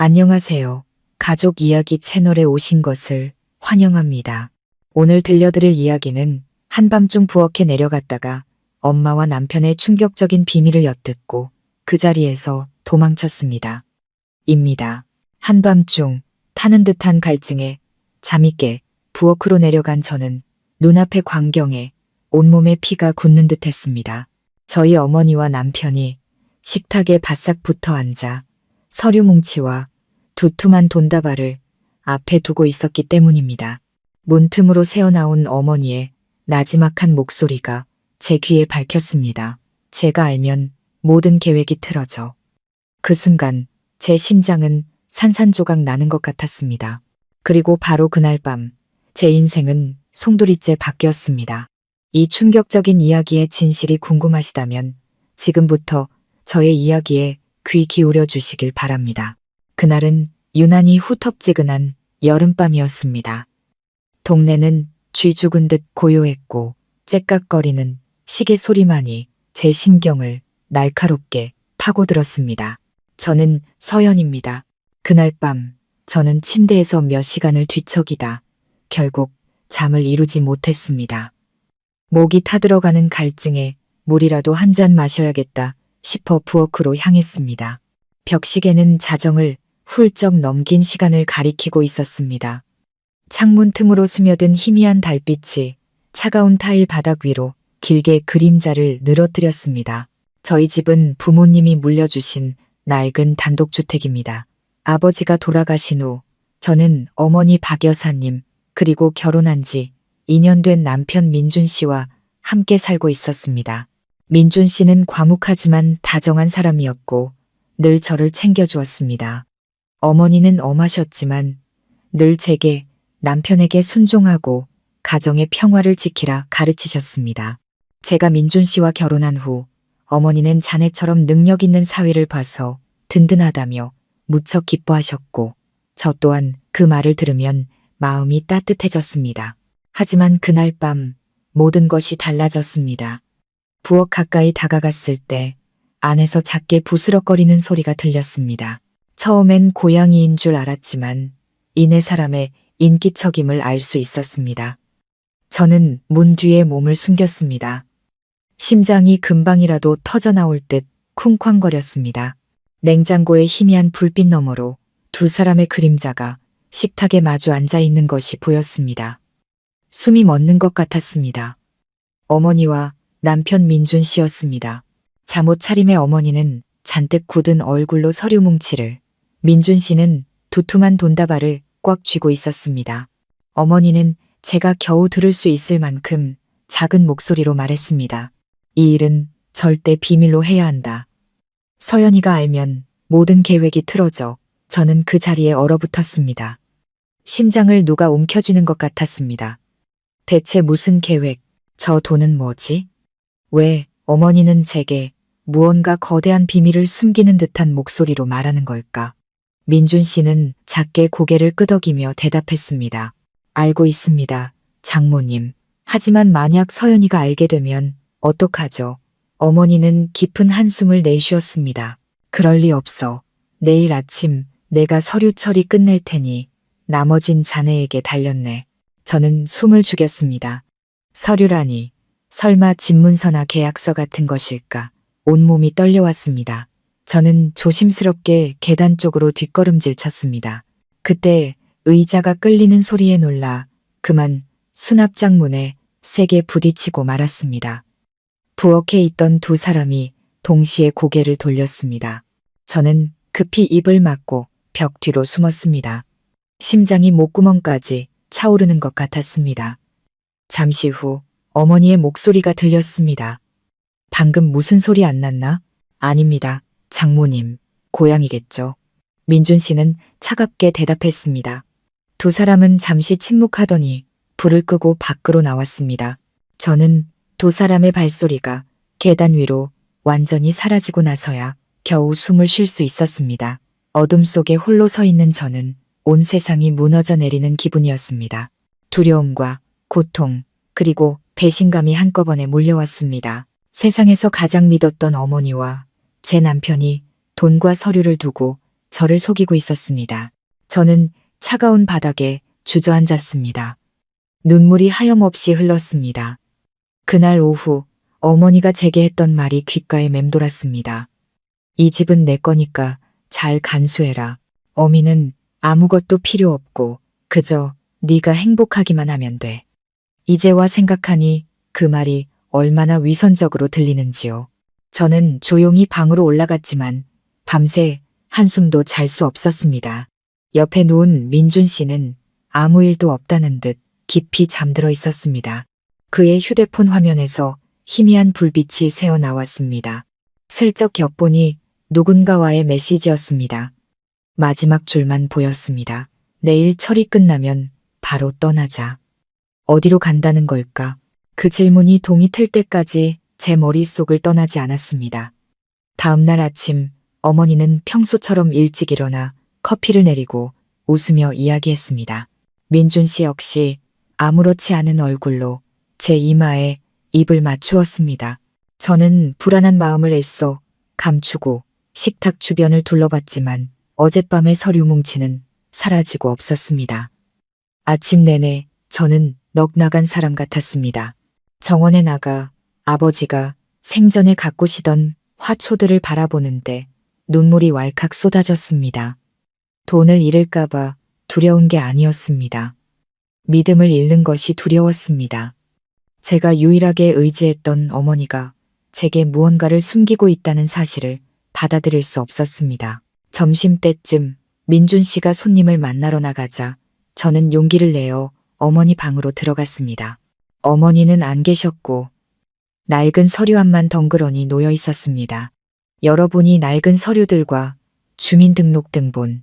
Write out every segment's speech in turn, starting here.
안녕하세요. 가족 이야기 채널에 오신 것을 환영합니다. 오늘 들려드릴 이야기는 한밤중 부엌에 내려갔다가 엄마와 남편의 충격적인 비밀을 엿듣고 그 자리에서 도망쳤습니다. 입니다. 한밤중 타는 듯한 갈증에 잠이 깨 부엌으로 내려간 저는 눈앞의 광경에 온몸에 피가 굳는 듯 했습니다. 저희 어머니와 남편이 식탁에 바싹 붙어 앉아 서류 뭉치와 두툼한 돈다발을 앞에 두고 있었기 때문입니다. 문틈으로 새어나온 어머니의 나지막한 목소리가 제 귀에 밝혔습니다. 제가 알면 모든 계획이 틀어져. 그 순간 제 심장은 산산조각 나는 것 같았습니다. 그리고 바로 그날 밤 제 인생은 송두리째 바뀌었습니다. 이 충격적인 이야기의 진실이 궁금하시다면 지금부터 저의 이야기에 귀 기울여 주시길 바랍니다. 그날은 유난히 후텁지근한 여름밤이었습니다. 동네는 쥐 죽은 듯 고요했고 째깍거리는 시계 소리만이 제 신경을 날카롭게 파고들었습니다. 저는 서연입니다. 그날 밤 저는 침대에서 몇 시간을 뒤척이다 결국 잠을 이루지 못했습니다. 목이 타들어가는 갈증에 물이라도 한 잔 마셔야겠다 싶어 부엌으로 향했습니다. 벽시계는 자정을 훌쩍 넘긴 시간을 가리키고 있었습니다. 창문 틈으로 스며든 희미한 달빛이 차가운 타일 바닥 위로 길게 그림자를 늘어뜨렸습니다. 저희 집은 부모님이 물려주신 낡은 단독주택입니다. 아버지가 돌아가신 후 저는 어머니 박 여사님 그리고 결혼한 지 2년 된 남편 민준 씨와 함께 살고 있었습니다. 민준 씨는 과묵하지만 다정한 사람이었고 늘 저를 챙겨주었습니다. 어머니는 엄하셨지만 늘 제게 남편에게 순종하고 가정의 평화를 지키라 가르치셨습니다. 제가 민준 씨와 결혼한 후 어머니는 자네처럼 능력 있는 사위를 봐서 든든하다며 무척 기뻐하셨고 저 또한 그 말을 들으면 마음이 따뜻해졌습니다. 하지만 그날 밤 모든 것이 달라졌습니다. 부엌 가까이 다가갔을 때 안에서 작게 부스럭거리는 소리가 들렸습니다. 처음엔 고양이인 줄 알았지만 이내 사람의 인기척임을 알 수 있었습니다. 저는 문 뒤에 몸을 숨겼습니다. 심장이 금방이라도 터져나올 듯 쿵쾅거렸습니다. 냉장고의 희미한 불빛 너머로 두 사람의 그림자가 식탁에 마주 앉아 있는 것이 보였습니다. 숨이 멎는 것 같았습니다. 어머니와 남편 민준 씨였습니다. 잠옷 차림의 어머니는 잔뜩 굳은 얼굴로 서류 뭉치를, 민준 씨는 두툼한 돈다발을 꽉 쥐고 있었습니다. 어머니는 제가 겨우 들을 수 있을 만큼 작은 목소리로 말했습니다. 이 일은 절대 비밀로 해야 한다. 서연이가 알면 모든 계획이 틀어져. 저는 그 자리에 얼어붙었습니다. 심장을 누가 움켜쥐는 것 같았습니다. 대체 무슨 계획? 저 돈은 뭐지? 왜 어머니는 제게 무언가 거대한 비밀을 숨기는 듯한 목소리로 말하는 걸까? 민준 씨는 작게 고개를 끄덕이며 대답했습니다. 알고 있습니다, 장모님. 하지만 만약 서연이가 알게 되면 어떡하죠? 어머니는 깊은 한숨을 내쉬었습니다. 그럴 리 없어. 내일 아침 내가 서류 처리 끝낼 테니 나머진 자네에게 달렸네. 저는 숨을 죽였습니다. 서류라니 설마 집문서나 계약서 같은 것일까? 온몸이 떨려왔습니다. 저는 조심스럽게 계단 쪽으로 뒷걸음질 쳤습니다. 그때 의자가 끌리는 소리에 놀라 그만 수납장 문에 세게 부딪히고 말았습니다. 부엌에 있던 두 사람이 동시에 고개를 돌렸습니다. 저는 급히 입을 막고 벽 뒤로 숨었습니다. 심장이 목구멍까지 차오르는 것 같았습니다. 잠시 후 어머니의 목소리가 들렸습니다. 방금 무슨 소리 안 났나? 아닙니다, 장모님. 고양이겠죠. 민준 씨는 차갑게 대답했습니다. 두 사람은 잠시 침묵하더니 불을 끄고 밖으로 나왔습니다. 저는 두 사람의 발소리가 계단 위로 완전히 사라지고 나서야 겨우 숨을 쉴 수 있었습니다. 어둠 속에 홀로 서 있는 저는 온 세상이 무너져 내리는 기분이었습니다. 두려움과 고통, 그리고 배신감이 한꺼번에 몰려왔습니다. 세상에서 가장 믿었던 어머니와 제 남편이 돈과 서류를 두고 저를 속이고 있었습니다. 저는 차가운 바닥에 주저앉았습니다. 눈물이 하염없이 흘렀습니다. 그날 오후 어머니가 제게 했던 말이 귓가에 맴돌았습니다. 이 집은 내 거니까 잘 간수해라. 어미는 아무것도 필요 없고 그저 네가 행복하기만 하면 돼. 이제와 생각하니 그 말이 얼마나 위선적으로 들리는지요. 저는 조용히 방으로 올라갔지만 밤새 한숨도 잘 수 없었습니다. 옆에 누운 민준 씨는 아무 일도 없다는 듯 깊이 잠들어 있었습니다. 그의 휴대폰 화면에서 희미한 불빛이 새어나왔습니다. 슬쩍 엿보니 누군가와의 메시지였습니다. 마지막 줄만 보였습니다. 내일 처리 끝나면 바로 떠나자. 어디로 간다는 걸까? 그 질문이 동이 틀 때까지 제 머릿속을 떠나지 않았습니다. 다음 날 아침 어머니는 평소처럼 일찍 일어나 커피를 내리고 웃으며 이야기했습니다. 민준 씨 역시 아무렇지 않은 얼굴로 제 이마에 입을 맞추었습니다. 저는 불안한 마음을 애써 감추고 식탁 주변을 둘러봤지만 어젯밤의 서류 뭉치는 사라지고 없었습니다. 아침 내내 저는 넋나간 사람 같았습니다. 정원에 나가 아버지가 생전에 가꾸시던 화초들을 바라보는데 눈물이 왈칵 쏟아졌습니다. 돈을 잃을까봐 두려운 게 아니었습니다. 믿음을 잃는 것이 두려웠습니다. 제가 유일하게 의지했던 어머니가 제게 무언가를 숨기고 있다는 사실을 받아들일 수 없었습니다. 점심때쯤 민준 씨가 손님을 만나러 나가자 저는 용기를 내어 어머니 방으로 들어갔습니다. 어머니는 안 계셨고 낡은 서류함만 덩그러니 놓여 있었습니다. 여러분이 낡은 서류들과 주민등록등본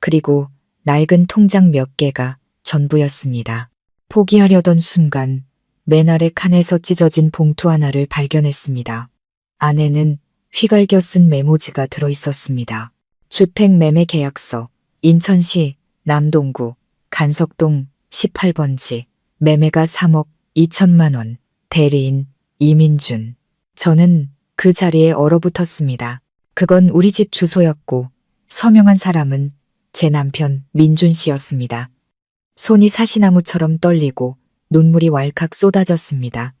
그리고 낡은 통장 몇 개가 전부였습니다. 포기하려던 순간 맨 아래 칸에서 찢어진 봉투 하나를 발견했습니다. 안에는 휘갈겨 쓴 메모지가 들어있었습니다. 주택매매계약서, 인천시 남동구 간석동 18번지, 매매가 3억 2천만 원, 대리인 이민준. 저는 그 자리에 얼어붙었습니다. 그건 우리 집 주소였고 서명한 사람은 제 남편 민준 씨였습니다. 손이 사시나무처럼 떨리고 눈물이 왈칵 쏟아졌습니다.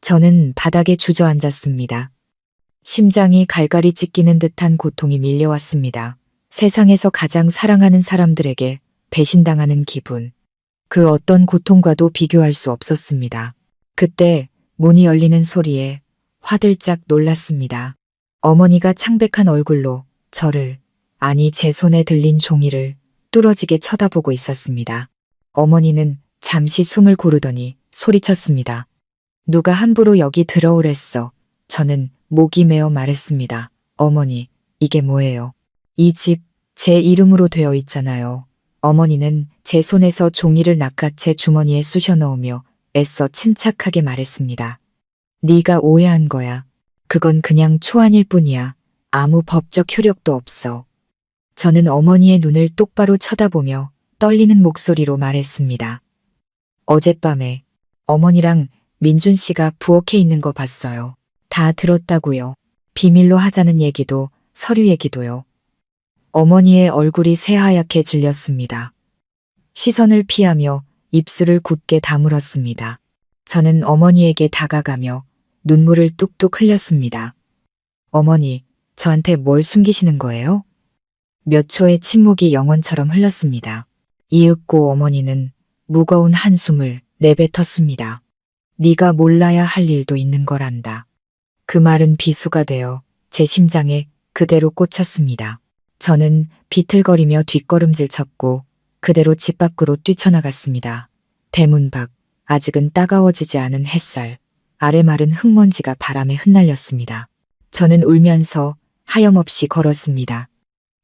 저는 바닥에 주저앉았습니다. 심장이 갈갈이 찢기는 듯한 고통이 밀려왔습니다. 세상에서 가장 사랑하는 사람들에게 배신당하는 기분. 그 어떤 고통과도 비교할 수 없었습니다. 그때 문이 열리는 소리에 화들짝 놀랐습니다. 어머니가 창백한 얼굴로 저를, 아니 제 손에 들린 종이를 뚫어지게 쳐다보고 있었습니다. 어머니는 잠시 숨을 고르더니 소리쳤습니다. 누가 함부로 여기 들어오랬어. 저는 목이 메어 말했습니다. 어머니, 이게 뭐예요? 이 집 제 이름으로 되어 있잖아요. 어머니는 제 손에서 종이를 낚아채 주머니에 쑤셔 넣으며 애써 침착하게 말했습니다. 네가 오해한 거야. 그건 그냥 초안일 뿐이야. 아무 법적 효력도 없어. 저는 어머니의 눈을 똑바로 쳐다보며 떨리는 목소리로 말했습니다. 어젯밤에 어머니랑 민준 씨가 부엌에 있는 거 봤어요. 다 들었다고요. 비밀로 하자는 얘기도 서류 얘기도요. 어머니의 얼굴이 새하얗게 질렸습니다. 시선을 피하며 입술을 굳게 다물었습니다. 저는 어머니에게 다가가며 눈물을 뚝뚝 흘렸습니다. 어머니, 저한테 뭘 숨기시는 거예요? 몇 초의 침묵이 영원처럼 흘렀습니다. 이윽고 어머니는 무거운 한숨을 내뱉었습니다. 네가 몰라야 할 일도 있는 거란다. 그 말은 비수가 되어 제 심장에 그대로 꽂혔습니다. 저는 비틀거리며 뒷걸음질 쳤고 그대로 집 밖으로 뛰쳐나갔습니다. 대문 밖, 아직은 따가워지지 않은 햇살, 아래 마른 흙먼지가 바람에 흩날렸습니다. 저는 울면서 하염없이 걸었습니다.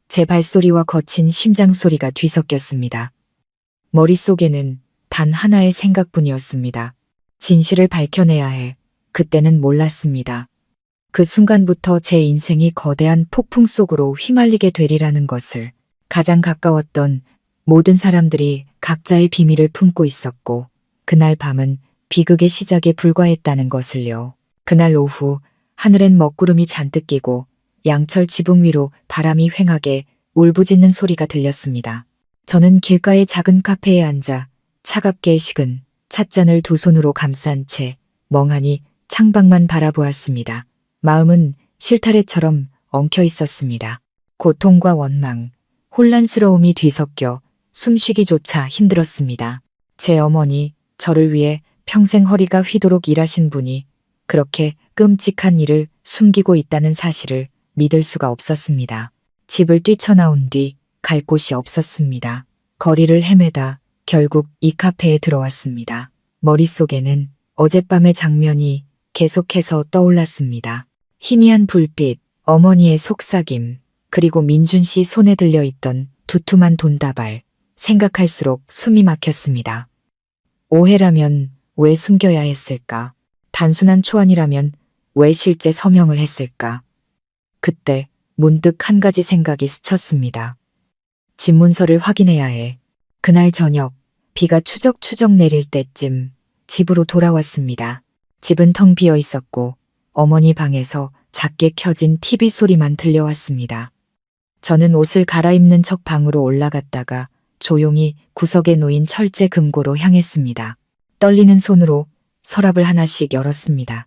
제 발소리와 거친 심장 소리가 뒤섞였습니다. 머릿속에는 단 하나의 생각뿐이었습니다. 진실을 밝혀내야 해. 그때는 몰랐습니다. 그 순간부터 제 인생이 거대한 폭풍 속으로 휘말리게 되리라는 것을. 가장 가까웠던 모든 사람들이 각자의 비밀을 품고 있었고 그날 밤은 비극의 시작에 불과했다는 것을요. 그날 오후 하늘엔 먹구름이 잔뜩 끼고 양철 지붕 위로 바람이 휑하게 울부짖는 소리가 들렸습니다. 저는 길가의 작은 카페에 앉아 차갑게 식은 찻잔을 두 손으로 감싼 채 멍하니 창밖만 바라보았습니다. 마음은 실타래처럼 엉켜 있었습니다. 고통과 원망, 혼란스러움이 뒤섞여 숨쉬기조차 힘들었습니다. 제 어머니, 저를 위해 평생 허리가 휘도록 일하신 분이 그렇게 끔찍한 일을 숨기고 있다는 사실을 믿을 수가 없었습니다. 집을 뛰쳐나온 뒤 갈 곳이 없었습니다. 거리를 헤매다 결국 이 카페에 들어왔습니다. 머릿속에는 어젯밤의 장면이 계속해서 떠올랐습니다. 희미한 불빛, 어머니의 속삭임, 그리고 민준 씨 손에 들려있던 두툼한 돈다발. 생각할수록 숨이 막혔습니다. 오해라면 왜 숨겨야 했을까? 단순한 초안이라면 왜 실제 서명을 했을까? 그때 문득 한 가지 생각이 스쳤습니다. 집문서를 확인해야 해. 그날 저녁 비가 추적추적 내릴 때쯤 집으로 돌아왔습니다. 집은 텅 비어 있었고 어머니 방에서 작게 켜진 TV 소리만 들려왔습니다. 저는 옷을 갈아입는 척 방으로 올라갔다가 조용히 구석에 놓인 철제 금고로 향했습니다. 떨리는 손으로 서랍을 하나씩 열었습니다.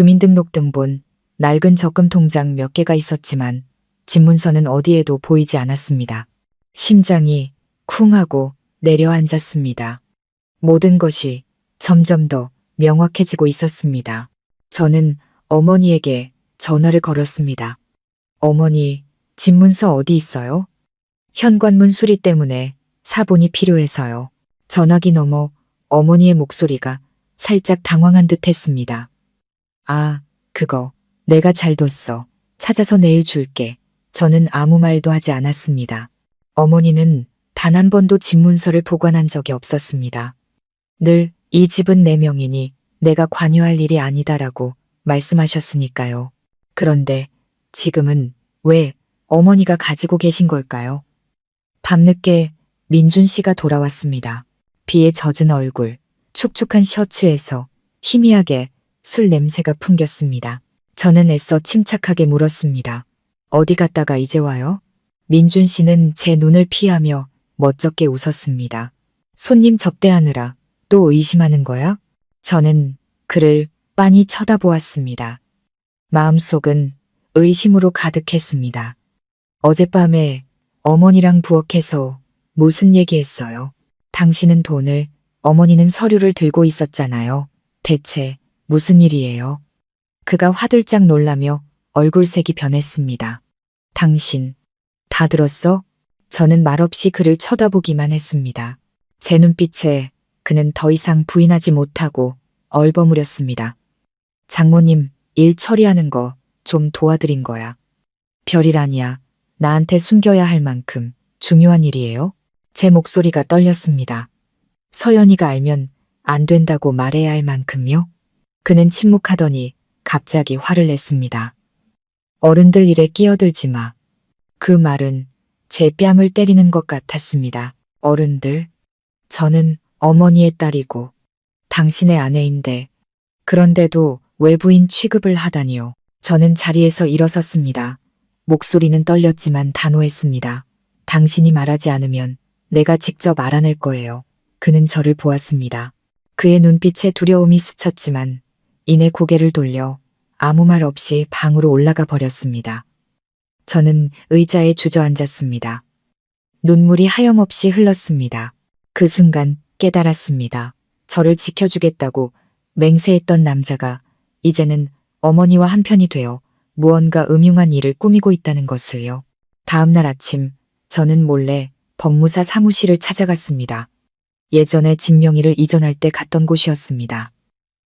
주민등록등본, 낡은 적금 통장 몇 개가 있었지만 집문서는 어디에도 보이지 않았습니다. 심장이 쿵 하고 내려앉았습니다. 모든 것이 점점 더 명확해지고 있었습니다. 저는 어머니에게 전화를 걸었습니다. 어머니, 집문서 어디 있어요? 현관문 수리 때문에 사본이 필요해서요. 전화기 너머 어머니의 목소리가 살짝 당황한 듯 했습니다. 아, 그거 내가 잘 뒀어. 찾아서 내일 줄게. 저는 아무 말도 하지 않았습니다. 어머니는 단 한 번도 집문서를 보관한 적이 없었습니다. 늘 이 집은 내 명이니 내가 관여할 일이 아니다라고 말씀하셨으니까요. 그런데 지금은 왜 어머니가 가지고 계신 걸까요? 밤늦게 민준 씨가 돌아왔습니다. 비에 젖은 얼굴, 축축한 셔츠에서 희미하게 술 냄새가 풍겼습니다. 저는 애써 침착하게 물었습니다. 어디 갔다가 이제 와요? 민준 씨는 제 눈을 피하며 멋쩍게 웃었습니다. 손님 접대하느라 또 의심하는 거야? 저는 그를 빤히 쳐다보았습니다. 마음속은 의심으로 가득했습니다. 어젯밤에 어머니랑 부엌에서 무슨 얘기했어요? 당신은 돈을, 어머니는 서류를 들고 있었잖아요. 대체 무슨 일이에요? 그가 화들짝 놀라며 얼굴색이 변했습니다. 당신, 다 들었어? 저는 말없이 그를 쳐다보기만 했습니다. 제 눈빛에 그는 더 이상 부인하지 못하고 얼버무렸습니다. 장모님, 일 처리하는 거 좀 도와드린 거야. 별일아니야. 나한테 숨겨야 할 만큼 중요한 일이에요? 제 목소리가 떨렸습니다. 서연이가 알면 안 된다고 말해야 할 만큼요? 그는 침묵하더니 갑자기 화를 냈습니다. 어른들 일에 끼어들지 마. 그 말은 제 뺨을 때리는 것 같았습니다. 어른들? 저는 어머니의 딸이고 당신의 아내인데 그런데도 외부인 취급을 하다니요. 저는 자리에서 일어섰습니다. 목소리는 떨렸지만 단호했습니다. 당신이 말하지 않으면 내가 직접 알아낼 거예요. 그는 저를 보았습니다. 그의 눈빛에 두려움이 스쳤지만 이내 고개를 돌려 아무 말 없이 방으로 올라가 버렸습니다. 저는 의자에 주저앉았습니다. 눈물이 하염없이 흘렀습니다. 그 순간 깨달았습니다. 저를 지켜주겠다고 맹세했던 남자가 이제는 어머니와 한편이 되어 무언가 음흉한 일을 꾸미고 있다는 것을요. 다음 날 아침 저는 몰래 법무사 사무실을 찾아갔습니다. 예전에 집 명의를 이전할 때 갔던 곳이었습니다.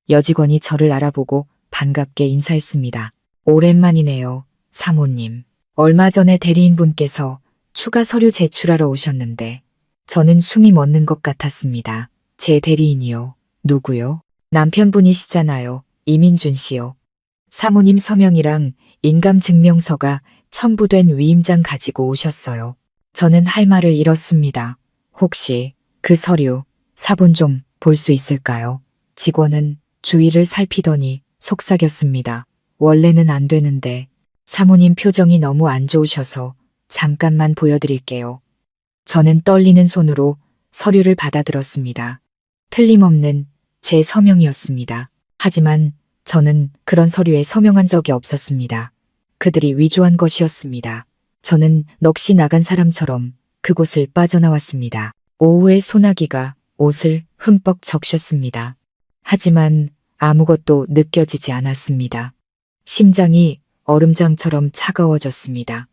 여직원이 저를 알아보고 반갑게 인사했습니다. 오랜만이네요, 사모님. 얼마 전에 대리인분께서 추가 서류 제출하러 오셨는데 저는 숨이 멎는 것 같았습니다. 제 대리인이요? 누구요? 남편분이시잖아요. 이민준 씨요. 사모님 서명이랑 인감증명서가 첨부된 위임장 가지고 오셨어요. 저는 할 말을 잃었습니다. 혹시 그 서류, 사본 좀 볼 수 있을까요? 직원은 주위를 살피더니 속삭였습니다. 원래는 안 되는데 사모님 표정이 너무 안 좋으셔서 잠깐만 보여드릴게요. 저는 떨리는 손으로 서류를 받아들었습니다. 틀림없는 제 서명이었습니다. 하지만 저는 그런 서류에 서명한 적이 없었습니다. 그들이 위조한 것이었습니다. 저는 넋이 나간 사람처럼 그곳을 빠져나왔습니다. 오후에 소나기가 옷을 흠뻑 적셨습니다. 하지만 아무것도 느껴지지 않았습니다. 심장이 얼음장처럼 차가워졌습니다.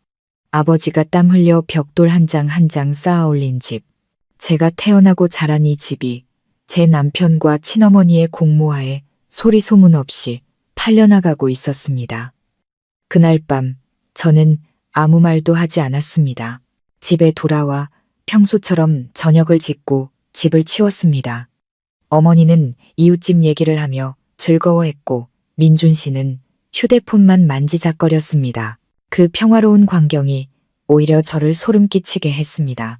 아버지가 땀 흘려 벽돌 한 장 한 장 쌓아 올린 집. 제가 태어나고 자란 이 집이 제 남편과 친어머니의 공모하에 소리 소문 없이 팔려나가고 있었습니다. 그날 밤 저는 아무 말도 하지 않았습니다. 집에 돌아와 평소처럼 저녁을 짓고 집을 치웠습니다. 어머니는 이웃집 얘기를 하며 즐거워했고 민준 씨는 휴대폰만 만지작거렸습니다. 그 평화로운 광경이 오히려 저를 소름 끼치게 했습니다.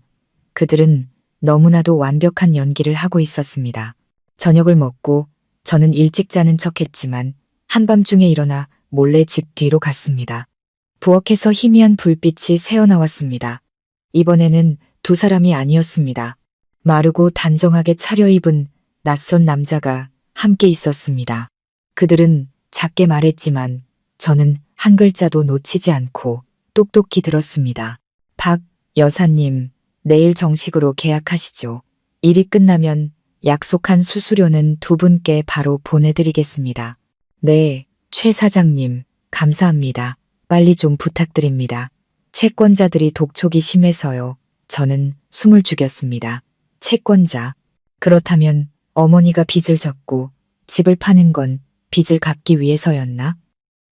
그들은 너무나도 완벽한 연기를 하고 있었습니다. 저녁을 먹고 저는 일찍 자는 척했지만 한밤중에 일어나 몰래 집 뒤로 갔습니다. 부엌에서 희미한 불빛이 새어나왔습니다. 이번에는 두 사람이 아니었습니다. 마르고 단정하게 차려입은 낯선 남자가 함께 있었습니다. 그들은 작게 말했지만 저는 한 글자도 놓치지 않고 똑똑히 들었습니다. 박 여사님, 내일 정식으로 계약하시죠. 일이 끝나면 약속한 수수료는 두 분께 바로 보내드리겠습니다. 네, 최 사장님, 감사합니다. 빨리 좀 부탁드립니다. 채권자들이 독촉이 심해서요. 저는 숨을 죽였습니다. 채권자. 그렇다면 어머니가 빚을 졌고 집을 파는 건 빚을 갚기 위해서였나?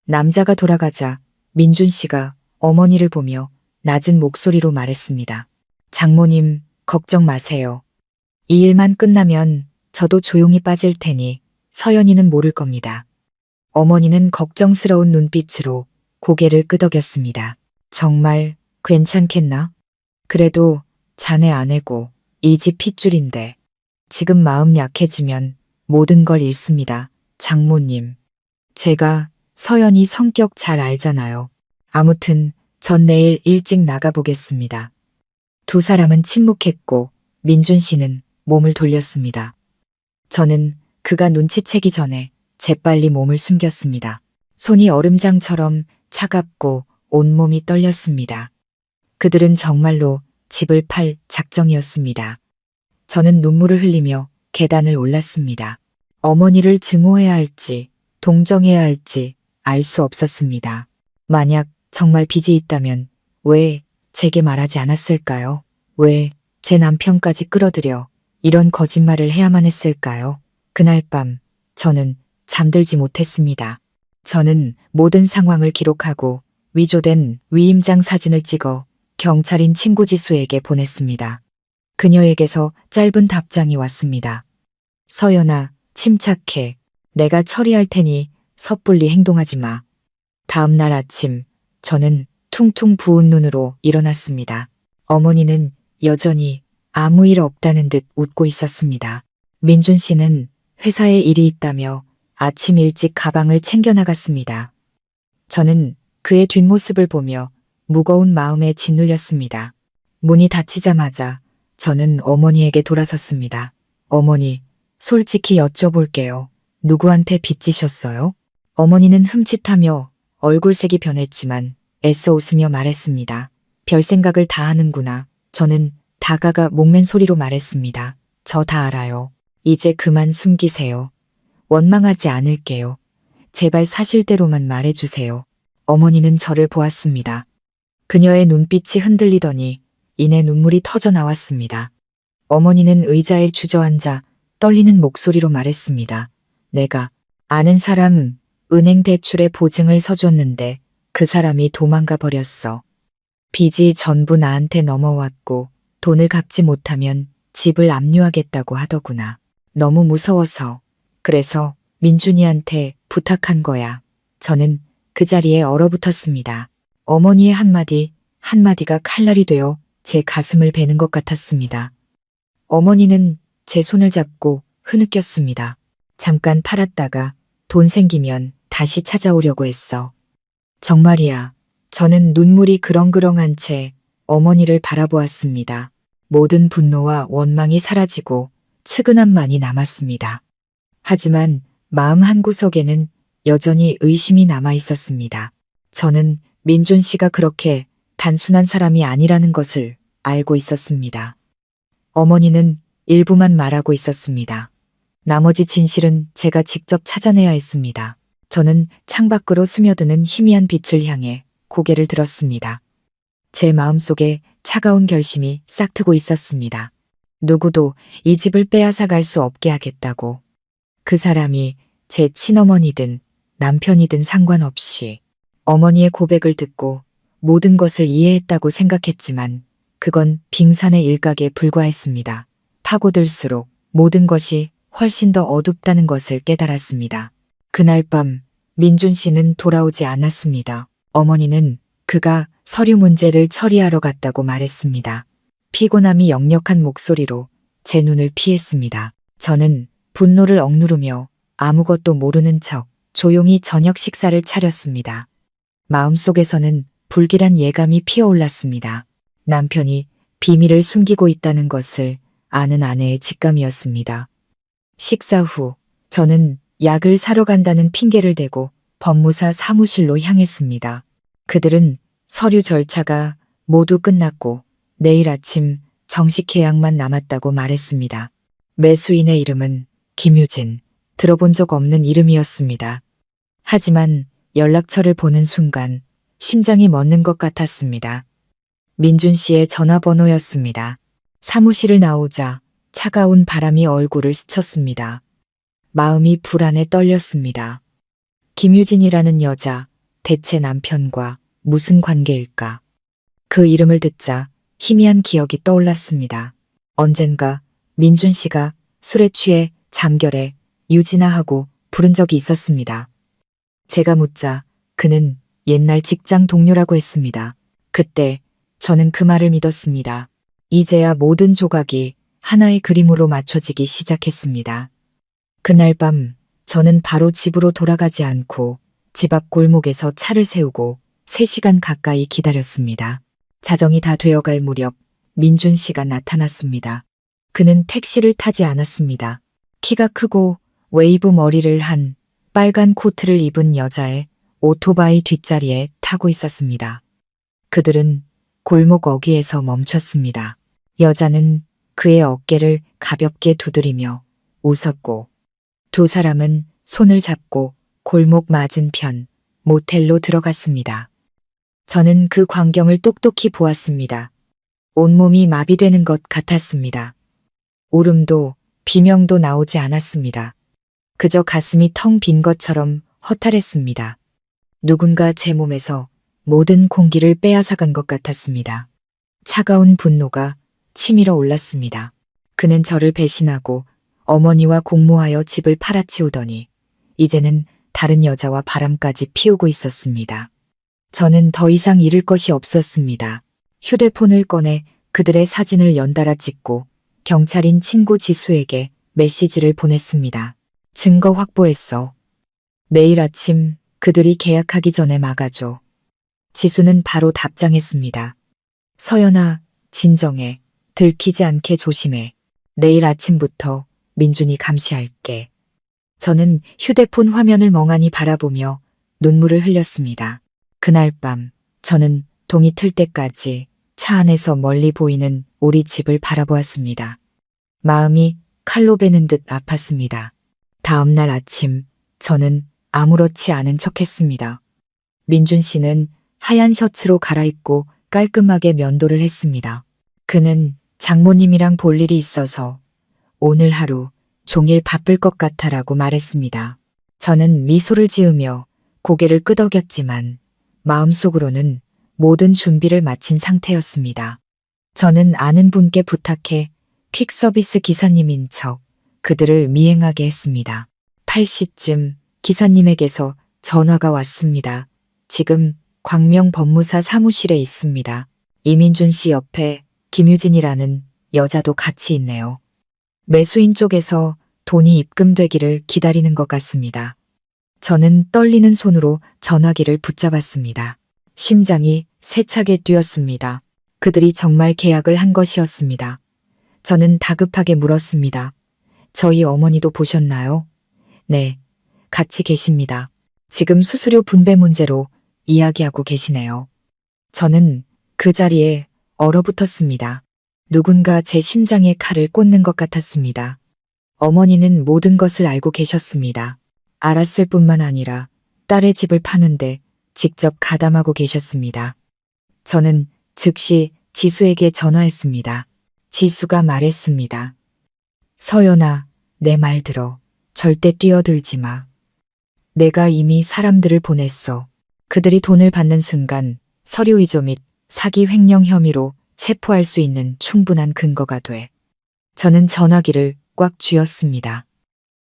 남자가 돌아가자 민준 씨가 어머니를 보며 낮은 목소리로 말했습니다. 장모님, 걱정 마세요. 이 일만 끝나면 저도 조용히 빠질 테니 서연이는 모를 겁니다. 어머니는 걱정스러운 눈빛으로 고개를 끄덕였습니다. 정말 괜찮겠나? 그래도 자네 아내고 이 집 핏줄인데 지금 마음 약해지면 모든 걸 잃습니다. 장모님. 제가 서연이 성격 잘 알잖아요. 아무튼 전 내일 일찍 나가보겠습니다. 두 사람은 침묵했고 민준 씨는 몸을 돌렸습니다. 저는 그가 눈치채기 전에 재빨리 몸을 숨겼습니다. 손이 얼음장처럼 차갑고 온몸이 떨렸습니다. 그들은 정말로 집을 팔 작정이었습니다. 저는 눈물을 흘리며 계단을 올랐습니다. 어머니를 증오해야 할지 동정해야 할지 알 수 없었습니다. 만약 정말 빚이 있다면 왜 제게 말하지 않았을까요? 왜 제 남편까지 끌어들여 이런 거짓말을 해야만 했을까요? 그날 밤 저는 잠들지 못했습니다. 저는 모든 상황을 기록하고 위조된 위임장 사진을 찍어 경찰인 친구 지수에게 보냈습니다. 그녀에게서 짧은 답장이 왔습니다. 서연아, 침착해. 내가 처리할 테니 섣불리 행동하지 마. 다음 날 아침 저는 퉁퉁 부은 눈으로 일어났습니다. 어머니는 여전히 아무 일 없다는 듯 웃고 있었습니다. 민준 씨는 회사에 일이 있다며 아침 일찍 가방을 챙겨 나갔습니다. 저는 그의 뒷모습을 보며 무거운 마음에 짓눌렸습니다. 문이 닫히자마자 저는 어머니에게 돌아섰습니다. 어머니, 솔직히 여쭤볼게요. 누구한테 빚지셨어요? 어머니는 흠칫하며 얼굴색이 변했지만 애써 웃으며 말했습니다. 별 생각을 다 하는구나. 저는 다가가 목맨 소리로 말했습니다. 저 다 알아요. 이제 그만 숨기세요. 원망하지 않을게요. 제발 사실대로만 말해주세요. 어머니는 저를 보았습니다. 그녀의 눈빛이 흔들리더니 이내 눈물이 터져 나왔습니다. 어머니는 의자에 주저앉아 떨리는 목소리로 말했습니다. 내가 아는 사람 은행 대출에 보증을 서줬는데 그 사람이 도망가 버렸어. 빚이 전부 나한테 넘어왔고 돈을 갚지 못하면 집을 압류하겠다고 하더구나. 너무 무서워서. 그래서 민준이한테 부탁한 거야. 저는 그 자리에 얼어붙었습니다. 어머니의 한마디가 칼날이 되어 제 가슴을 베는 것 같았습니다. 어머니는 제 손을 잡고 흐느꼈습니다. 잠깐 팔았다가 돈 생기면 다시 찾아오려고 했어. 정말이야. 저는 눈물이 그렁그렁한 채 어머니를 바라보았습니다. 모든 분노와 원망이 사라지고 측은함만이 남았습니다. 하지만 마음 한구석에는 여전히 의심이 남아 있었습니다. 저는 민준 씨가 그렇게 단순한 사람이 아니라는 것을 알고 있었습니다. 어머니는 일부만 말하고 있었습니다. 나머지 진실은 제가 직접 찾아내야 했습니다. 저는 창밖으로 스며드는 희미한 빛을 향해 고개를 들었습니다. 제 마음속에 차가운 결심이 싹트고 있었습니다. 누구도 이 집을 빼앗아 갈 수 없게 하겠다고. 그 사람이 제 친어머니든 남편이든 상관없이. 어머니의 고백을 듣고 모든 것을 이해했다고 생각했지만 그건 빙산의 일각에 불과했습니다. 파고들수록 모든 것이 훨씬 더 어둡다는 것을 깨달았습니다. 그날 밤 민준 씨는 돌아오지 않았습니다. 어머니는 그가 서류 문제를 처리하러 갔다고 말했습니다. 피곤함이 역력한 목소리로 제 눈을 피했습니다. 저는 분노를 억누르며 아무것도 모르는 척 조용히 저녁 식사를 차렸습니다. 마음속에서는 불길한 예감이 피어올랐습니다. 남편이 비밀을 숨기고 있다는 것을 아는 아내의 직감이었습니다. 식사 후 저는 약을 사러 간다는 핑계를 대고 법무사 사무실로 향했습니다. 그들은 서류 절차가 모두 끝났고 내일 아침 정식 계약만 남았다고 말했습니다. 매수인의 이름은 김유진, 들어본 적 없는 이름이었습니다. 하지만 연락처를 보는 순간 심장이 멎는 것 같았습니다. 민준 씨의 전화번호였습니다. 사무실을 나오자 차가운 바람이 얼굴을 스쳤습니다. 마음이 불안에 떨렸습니다. 김유진이라는 여자, 대체 남편과 무슨 관계일까? 그 이름을 듣자 희미한 기억이 떠올랐습니다. 언젠가 민준 씨가 술에 취해 잠결에 유진아 하고 부른 적이 있었습니다. 제가 묻자 그는 옛날 직장 동료라고 했습니다. 그때 저는 그 말을 믿었습니다. 이제야 모든 조각이 하나의 그림으로 맞춰지기 시작했습니다. 그날 밤 저는 바로 집으로 돌아가지 않고 집 앞 골목에서 차를 세우고 3시간 가까이 기다렸습니다. 자정이 다 되어갈 무렵 민준 씨가 나타났습니다. 그는 택시를 타지 않았습니다. 키가 크고 웨이브 머리를 한 빨간 코트를 입은 여자의 오토바이 뒷자리에 타고 있었습니다. 그들은 골목 어귀에서 멈췄습니다. 여자는 그의 어깨를 가볍게 두드리며 웃었고 두 사람은 손을 잡고 골목 맞은편 모텔로 들어갔습니다. 저는 그 광경을 똑똑히 보았습니다. 온몸이 마비되는 것 같았습니다. 울음도 비명도 나오지 않았습니다. 그저 가슴이 텅 빈 것처럼 허탈했습니다. 누군가 제 몸에서 모든 공기를 빼앗아간 것 같았습니다. 차가운 분노가 치밀어 올랐습니다. 그는 저를 배신하고 어머니와 공모하여 집을 팔아치우더니 이제는 다른 여자와 바람까지 피우고 있었습니다. 저는 더 이상 잃을 것이 없었습니다. 휴대폰을 꺼내 그들의 사진을 연달아 찍고 경찰인 친구 지수에게 메시지를 보냈습니다. 증거 확보했어. 내일 아침 그들이 계약하기 전에 막아줘. 지수는 바로 답장했습니다. 서연아, 진정해. 들키지 않게 조심해. 내일 아침부터 민준이 감시할게. 저는 휴대폰 화면을 멍하니 바라보며 눈물을 흘렸습니다. 그날 밤 저는 동이 틀 때까지 차 안에서 멀리 보이는 우리 집을 바라보았습니다. 마음이 칼로 베는 듯 아팠습니다. 다음 날 아침 저는 아무렇지 않은 척했습니다. 민준 씨는 하얀 셔츠로 갈아입고 깔끔하게 면도를 했습니다. 그는 장모님이랑 볼 일이 있어서 오늘 하루 종일 바쁠 것 같아라고 말했습니다. 저는 미소를 지으며 고개를 끄덕였지만 마음속으로는 모든 준비를 마친 상태였습니다. 저는 아는 분께 부탁해 퀵서비스 기사님인 척 그들을 미행하게 했습니다. 8시쯤 기사님에게서 전화가 왔습니다. 지금 광명 법무사 사무실에 있습니다. 이민준 씨 옆에 김유진이라는 여자도 같이 있네요. 매수인 쪽에서 돈이 입금되기를 기다리는 것 같습니다. 저는 떨리는 손으로 전화기를 붙잡았습니다. 심장이 세차게 뛰었습니다. 그들이 정말 계약을 한 것이었습니다. 저는 다급하게 물었습니다. 저희 어머니도 보셨나요? 네, 같이 계십니다. 지금 수수료 분배 문제로 이야기하고 계시네요. 저는 그 자리에 얼어붙었습니다. 누군가 제 심장에 칼을 꽂는 것 같았습니다. 어머니는 모든 것을 알고 계셨습니다. 알았을 뿐만 아니라 딸의 집을 파는데 직접 가담하고 계셨습니다. 저는 즉시 지수에게 전화했습니다. 지수가 말했습니다. 서연아, 내 말 들어. 절대 뛰어들지 마. 내가 이미 사람들을 보냈어. 그들이 돈을 받는 순간 서류 위조 및 사기 횡령 혐의로 체포할 수 있는 충분한 근거가 돼. 저는 전화기를 꽉 쥐었습니다.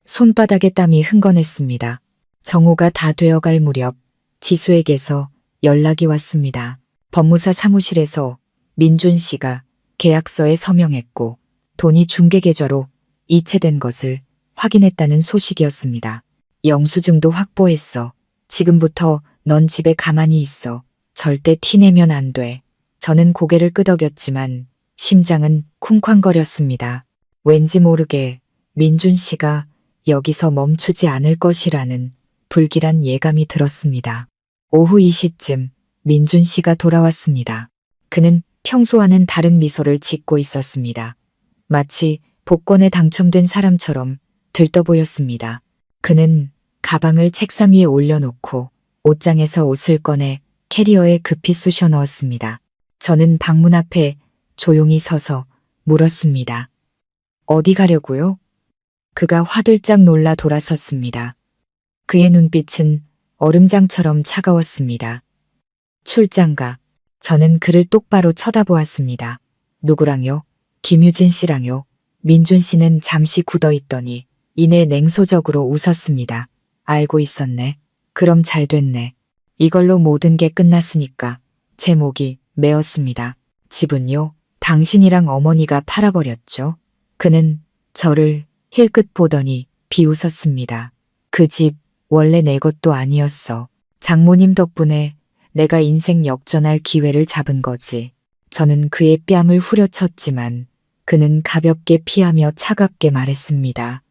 손바닥에 땀이 흥건했습니다. 정오가 다 되어갈 무렵 지수에게서 연락이 왔습니다. 법무사 사무실에서 민준 씨가 계약서에 서명했고 돈이 중개계좌로 이체된 것을 확인했다는 소식이었습니다. 영수증도 확보했어. 지금부터 넌 집에 가만히 있어. 절대 티내면 안 돼. 저는 고개를 끄덕였지만 심장은 쿵쾅거렸습니다. 왠지 모르게 민준 씨가 여기서 멈추지 않을 것이라는 불길한 예감이 들었습니다. 오후 2시쯤 민준 씨가 돌아왔습니다. 그는 평소와는 다른 미소를 짓고 있었습니다. 마치 복권에 당첨된 사람처럼 들떠 보였습니다. 그는 가방을 책상 위에 올려놓고 옷장에서 옷을 꺼내 캐리어에 급히 쑤셔 넣었습니다. 저는 방문 앞에 조용히 서서 물었습니다. 어디 가려고요? 그가 화들짝 놀라 돌아섰습니다. 그의 눈빛은 얼음장처럼 차가웠습니다. 출장가. 저는 그를 똑바로 쳐다보았습니다. 누구랑요? 김유진 씨랑요. 민준 씨는 잠시 굳어있더니 이내 냉소적으로 웃었습니다. 알고 있었네. 그럼 잘 됐네. 이걸로 모든 게 끝났으니까 제 목이 메었습니다. 집은요? 당신이랑 어머니가 팔아버렸죠. 그는 저를 힐끗 보더니 비웃었습니다. 그 집 원래 내 것도 아니었어. 장모님 덕분에 내가 인생 역전할 기회를 잡은 거지. 저는 그의 뺨을 후려쳤지만 그는 가볍게 피하며 차갑게 말했습니다.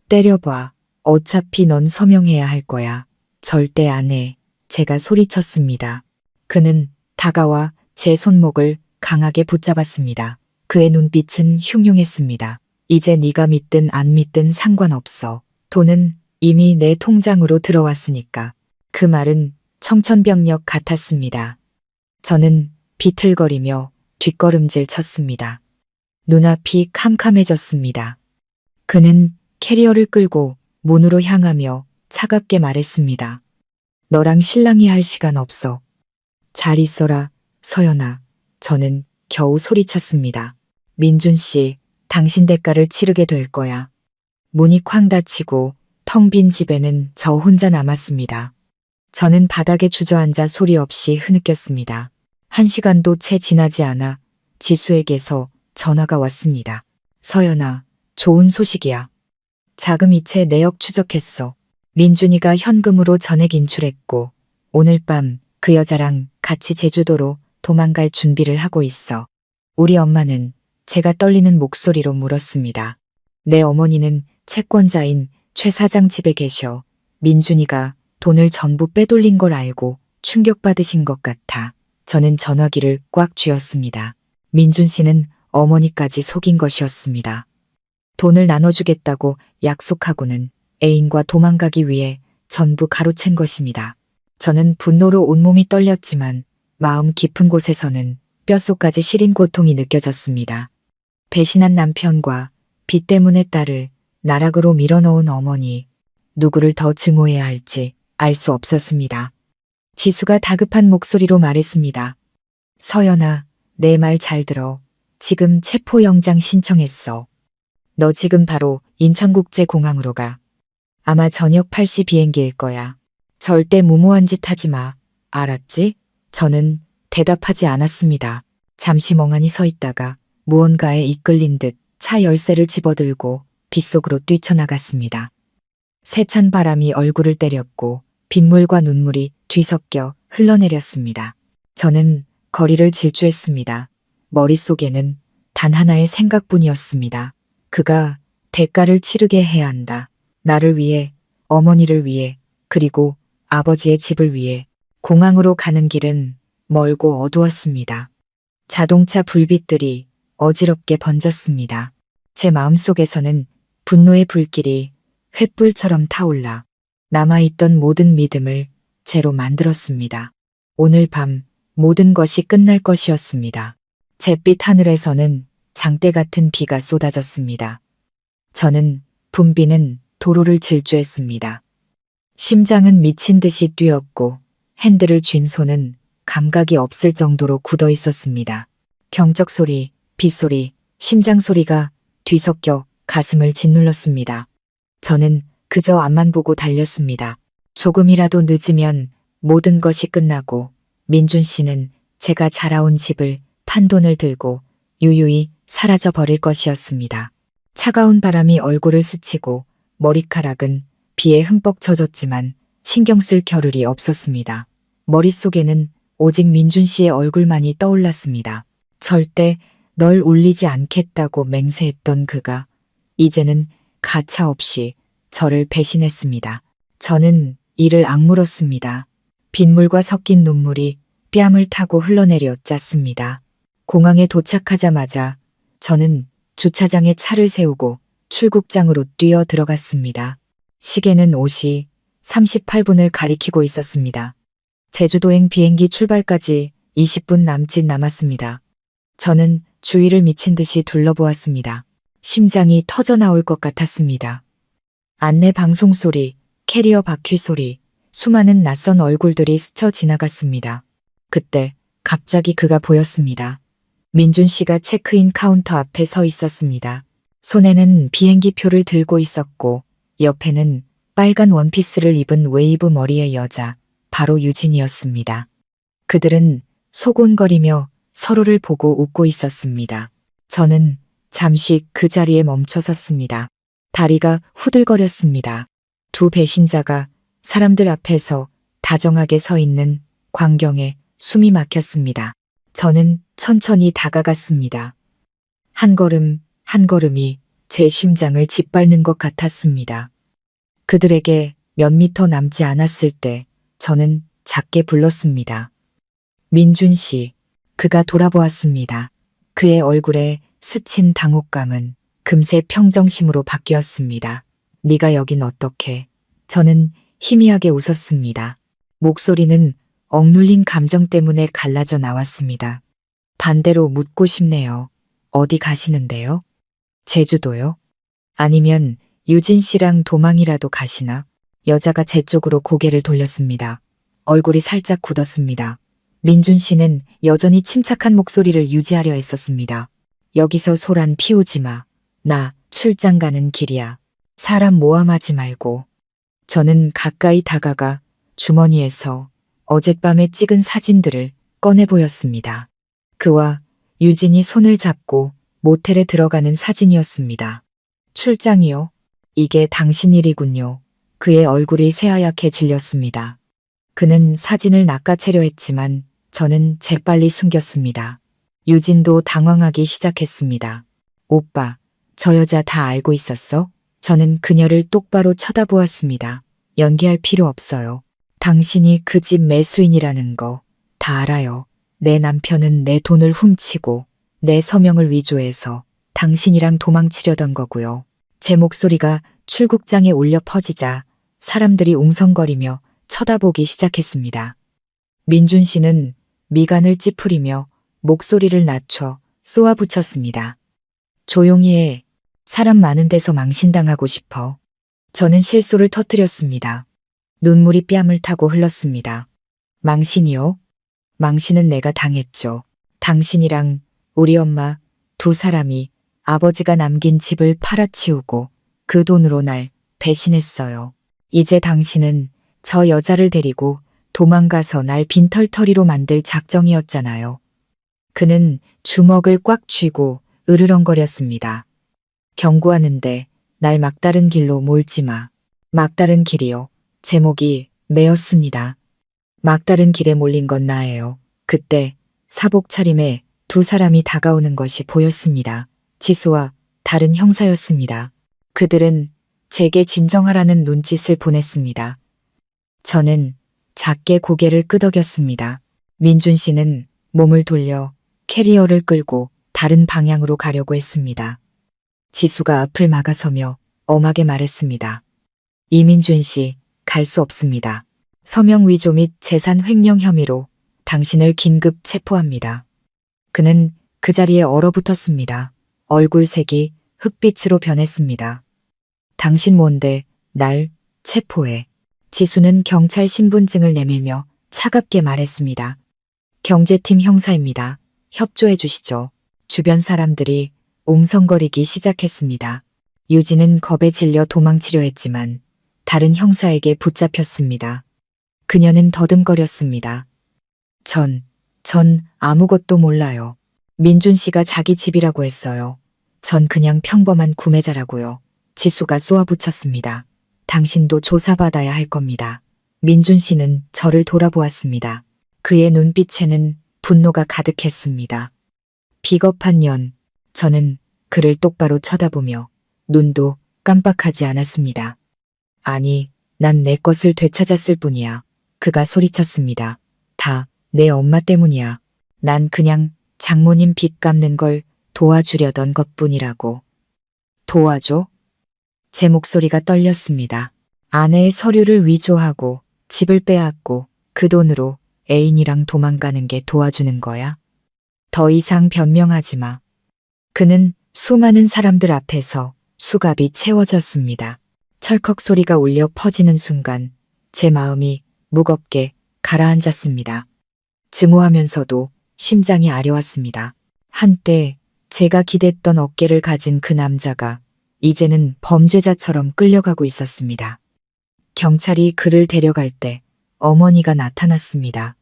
때려봐. 어차피 넌 서명해야 할 거야. 절대 안 해. 제가 소리쳤습니다. 그는 다가와 제 손목을 강하게 붙잡았습니다. 그의 눈빛은 흉흉했습니다. 이제 네가 믿든 안 믿든 상관없어. 돈은 이미 내 통장으로 들어왔으니까. 그 말은 청천벽력 같았습니다. 저는 비틀거리며 뒷걸음질 쳤습니다. 눈앞이 캄캄해졌습니다. 그는 캐리어를 끌고 문으로 향하며 차갑게 말했습니다. 너랑 실랑이 할 시간 없어. 잘 있어라, 서연아. 저는 겨우 소리쳤습니다. 민준 씨, 당신 대가를 치르게 될 거야. 문이 쾅 닫히고 텅 빈 집에는 저 혼자 남았습니다. 저는 바닥에 주저앉아 소리 없이 흐느꼈습니다. 1시간도 채 지나지 않아 지수에게서 전화가 왔습니다. 서연아, 좋은 소식이야. 자금 이체 내역 추적했어. 민준이가 현금으로 전액 인출했고 오늘 밤 그 여자랑 같이 제주도로 도망갈 준비를 하고 있어. 우리 엄마는 제가 떨리는 목소리로 물었습니다. 내 어머니는 채권자인 최 사장 집에 계셔. 민준이가 돈을 전부 빼돌린 걸 알고 충격받으신 것 같아. 저는 전화기를 꽉 쥐었습니다. 민준 씨는 어머니까지 속인 것이었습니다. 돈을 나눠주겠다고 약속하고는 애인과 도망가기 위해 전부 가로챈 것입니다. 저는 분노로 온몸이 떨렸지만 마음 깊은 곳에서는 뼛속까지 시린 고통이 느껴졌습니다. 배신한 남편과 빚 때문에 딸을 나락으로 밀어넣은 어머니, 누구를 더 증오해야 할지 알 수 없었습니다. 지수가 다급한 목소리로 말했습니다. 서연아, 내 말 잘 들어. 지금 체포영장 신청했어. 너 지금 바로 인천국제공항으로 가. 아마 저녁 8시 비행기일 거야. 절대 무모한 짓 하지 마. 알았지? 저는 대답하지 않았습니다. 잠시 멍하니 서 있다가 무언가에 이끌린 듯 차 열쇠를 집어들고 빗속으로 뛰쳐나갔습니다. 세찬 바람이 얼굴을 때렸고 빗물과 눈물이 뒤섞여 흘러내렸습니다. 저는 거리를 질주했습니다. 머릿속에는 단 하나의 생각뿐이었습니다. 그가 대가를 치르게 해야 한다. 나를 위해, 어머니를 위해, 그리고 아버지의 집을 위해. 공항으로 가는 길은 멀고 어두웠습니다. 자동차 불빛들이 어지럽게 번졌습니다. 제 마음속에서는 분노의 불길이 횃불처럼 타올라 남아있던 모든 믿음을 제로 만들었습니다. 오늘 밤 모든 것이 끝날 것이었습니다. 잿빛 하늘에서는 장대 같은 비가 쏟아졌습니다. 저는 붐비는 도로를 질주했습니다. 심장은 미친 듯이 뛰었고 핸들을 쥔 손은 감각이 없을 정도로 굳어 있었습니다. 경적 소리, 빗소리, 심장 소리가 뒤섞여 가슴을 짓눌렀습니다. 저는 그저 앞만 보고 달렸습니다. 조금이라도 늦으면 모든 것이 끝나고 민준 씨는 제가 자라온 집을 판돈을 들고 유유히 사라져 버릴 것이었습니다. 차가운 바람이 얼굴을 스치고 머리카락은 비에 흠뻑 젖었지만 신경 쓸 겨를이 없었습니다. 머릿속에는 오직 민준 씨의 얼굴만이 떠올랐습니다. 절대 널 울리지 않겠다고 맹세했던 그가 이제는 가차없이 저를 배신했습니다. 저는 이를 악물었습니다. 빗물과 섞인 눈물이 뺨을 타고 흘러내려 짰습니다. 공항에 도착하자마자 저는 주차장에 차를 세우고 출국장으로 뛰어 들어갔습니다. 시계는 5시 38분을 가리키고 있었습니다. 제주도행 비행기 출발까지 20분 남짓 남았습니다. 저는 주위를 미친 듯이 둘러보았습니다. 심장이 터져나올 것 같았습니다. 안내 방송 소리, 캐리어 바퀴 소리, 수많은 낯선 얼굴들이 스쳐 지나갔습니다. 그때 갑자기 그가 보였습니다. 민준 씨가 체크인 카운터 앞에 서 있었습니다. 손에는 비행기 표를 들고 있었고 옆에는 빨간 원피스를 입은 웨이브 머리의 여자, 바로 유진이었습니다. 그들은 소곤거리며 서로를 보고 웃고 있었습니다. 저는 잠시 그 자리에 멈춰 섰습니다. 다리가 후들거렸습니다. 두 배신자가 사람들 앞에서 다정하게 서 있는 광경에 숨이 막혔습니다. 저는 천천히 다가갔습니다. 한 걸음 한 걸음이 제 심장을 짓밟는 것 같았습니다. 그들에게 몇 미터 남지 않았을 때 저는 작게 불렀습니다. 민준 씨. 그가 돌아보았습니다. 그의 얼굴에 스친 당혹감은 금세 평정심으로 바뀌었습니다. 네가 여긴 어떻게? 저는 희미하게 웃었습니다. 목소리는 억눌린 감정 때문에 갈라져 나왔습니다. 반대로 묻고 싶네요. 어디 가시는데요? 제주도요? 아니면 유진 씨랑 도망이라도 가시나? 여자가 제 쪽으로 고개를 돌렸습니다. 얼굴이 살짝 굳었습니다. 민준 씨는 여전히 침착한 목소리를 유지하려 했었습니다. 여기서 소란 피우지 마. 나 출장 가는 길이야. 사람 모함하지 말고. 저는 가까이 다가가 주머니에서 어젯밤에 찍은 사진들을 꺼내 보였습니다. 그와 유진이 손을 잡고 모텔에 들어가는 사진이었습니다. 출장이요? 이게 당신 일이군요. 그의 얼굴이 새하얗게 질렸습니다. 그는 사진을 낚아채려 했지만 저는 재빨리 숨겼습니다. 유진도 당황하기 시작했습니다. 오빠, 저 여자 다 알고 있었어? 저는 그녀를 똑바로 쳐다보았습니다. 연기할 필요 없어요. 당신이 그 집 매수인이라는 거 다 알아요. 내 남편은 내 돈을 훔치고 내 서명을 위조해서 당신이랑 도망치려던 거고요. 제 목소리가 출국장에 울려 퍼지자 사람들이 웅성거리며 쳐다보기 시작했습니다. 민준 씨는 미간을 찌푸리며 목소리를 낮춰 쏘아붙였습니다. 조용히 해. 사람 많은 데서 망신당하고 싶어. 저는 실소를 터뜨렸습니다. 눈물이 뺨을 타고 흘렀습니다. 망신이요? 망신은 내가 당했죠. 당신이랑 우리 엄마 두 사람이 아버지가 남긴 집을 팔아치우고 그 돈으로 날 배신했어요. 이제 당신은 저 여자를 데리고 도망가서 날 빈털터리로 만들 작정이었잖아요. 그는 주먹을 꽉 쥐고 으르렁거렸습니다. 경고하는데 날 막다른 길로 몰지 마. 막다른 길이요. 제목이 메었습니다. 막다른 길에 몰린 건 나예요. 그때 사복 차림에 두 사람이 다가오는 것이 보였습니다. 지수와 다른 형사였습니다. 그들은 제게 진정하라는 눈짓을 보냈습니다. 저는 작게 고개를 끄덕였습니다. 민준 씨는 몸을 돌려 캐리어를 끌고 다른 방향으로 가려고 했습니다. 지수가 앞을 막아서며 엄하게 말했습니다. 이민준 씨, 갈 수 없습니다. 서명 위조 및 재산 횡령 혐의로 당신을 긴급 체포합니다. 그는 그 자리에 얼어붙었습니다. 얼굴색이 흑빛으로 변했습니다. 당신 뭔데 날 체포해. 지수는 경찰 신분증을 내밀며 차갑게 말했습니다. 경제팀 형사입니다. 협조해 주시죠. 주변 사람들이 옹성거리기 시작했습니다. 유진은 겁에 질려 도망치려 했지만 다른 형사에게 붙잡혔습니다. 그녀는 더듬거렸습니다. 전 아무것도 몰라요. 민준 씨가 자기 집이라고 했어요. 전 그냥 평범한 구매자라고요. 지수가 쏘아붙였습니다. 당신도 조사받아야 할 겁니다. 민준 씨는 저를 돌아보았습니다. 그의 눈빛에는 분노가 가득했습니다. 비겁한 년, 저는 그를 똑바로 쳐다보며 눈도 깜빡하지 않았습니다. 아니, 난 내 것을 되찾았을 뿐이야. 그가 소리쳤습니다. 다 내 엄마 때문이야. 난 그냥 장모님 빚 갚는 걸 도와주려던 것뿐이라고. 도와줘? 제 목소리가 떨렸습니다. 아내의 서류를 위조하고 집을 빼앗고 그 돈으로 애인이랑 도망가는 게 도와주는 거야? 더 이상 변명하지 마. 그는 수많은 사람들 앞에서 수갑이 채워졌습니다. 철컥 소리가 울려 퍼지는 순간 제 마음이 무겁게 가라앉았습니다. 증오하면서도 심장이 아려왔습니다. 한때 제가 기댔던 어깨를 가진 그 남자가 이제는 범죄자처럼 끌려가고 있었습니다. 경찰이 그를 데려갈 때 어머니가 나타났습니다.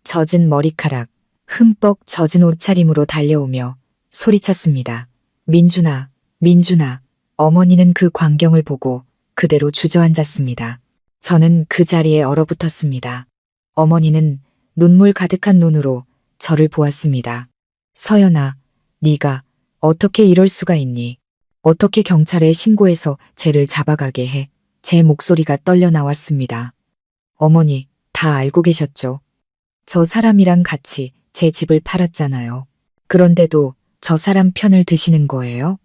젖은 머리카락, 흠뻑 젖은 옷차림으로 달려오며 소리쳤습니다. 민준아, 민준아. 어머니는 그 광경을 보고 그대로 주저앉았습니다. 저는 그 자리에 얼어붙었습니다. 어머니는 눈물 가득한 눈으로 저를 보았습니다. 서연아, 네가 어떻게 이럴 수가 있니? 어떻게 경찰에 신고해서 쟤를 잡아가게 해? 제 목소리가 떨려 나왔습니다. 어머니, 다 알고 계셨죠? 저 사람이랑 같이 제 집을 팔았잖아요. 그런데도 저 사람 편을 드시는 거예요?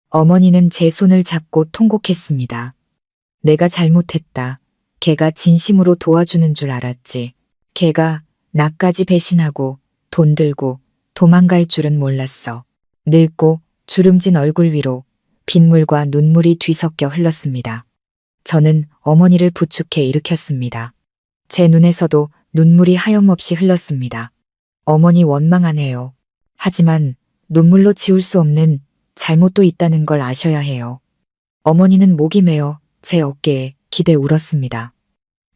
어머니는 제 손을 잡고 통곡했습니다. 내가 잘못했다. 걔가 진심으로 도와주는 줄 알았지. 걔가 나까지 배신하고 돈 들고 도망갈 줄은 몰랐어. 늙고 주름진 얼굴 위로 빗물과 눈물이 뒤섞여 흘렀습니다. 저는 어머니를 부축해 일으켰습니다. 제 눈에서도 눈물이 하염없이 흘렀습니다. 어머니 원망하네요. 하지만 눈물로 지울 수 없는 잘못도 있다는 걸 아셔야 해요. 어머니는 목이 메어 제 어깨에 기대 울었습니다.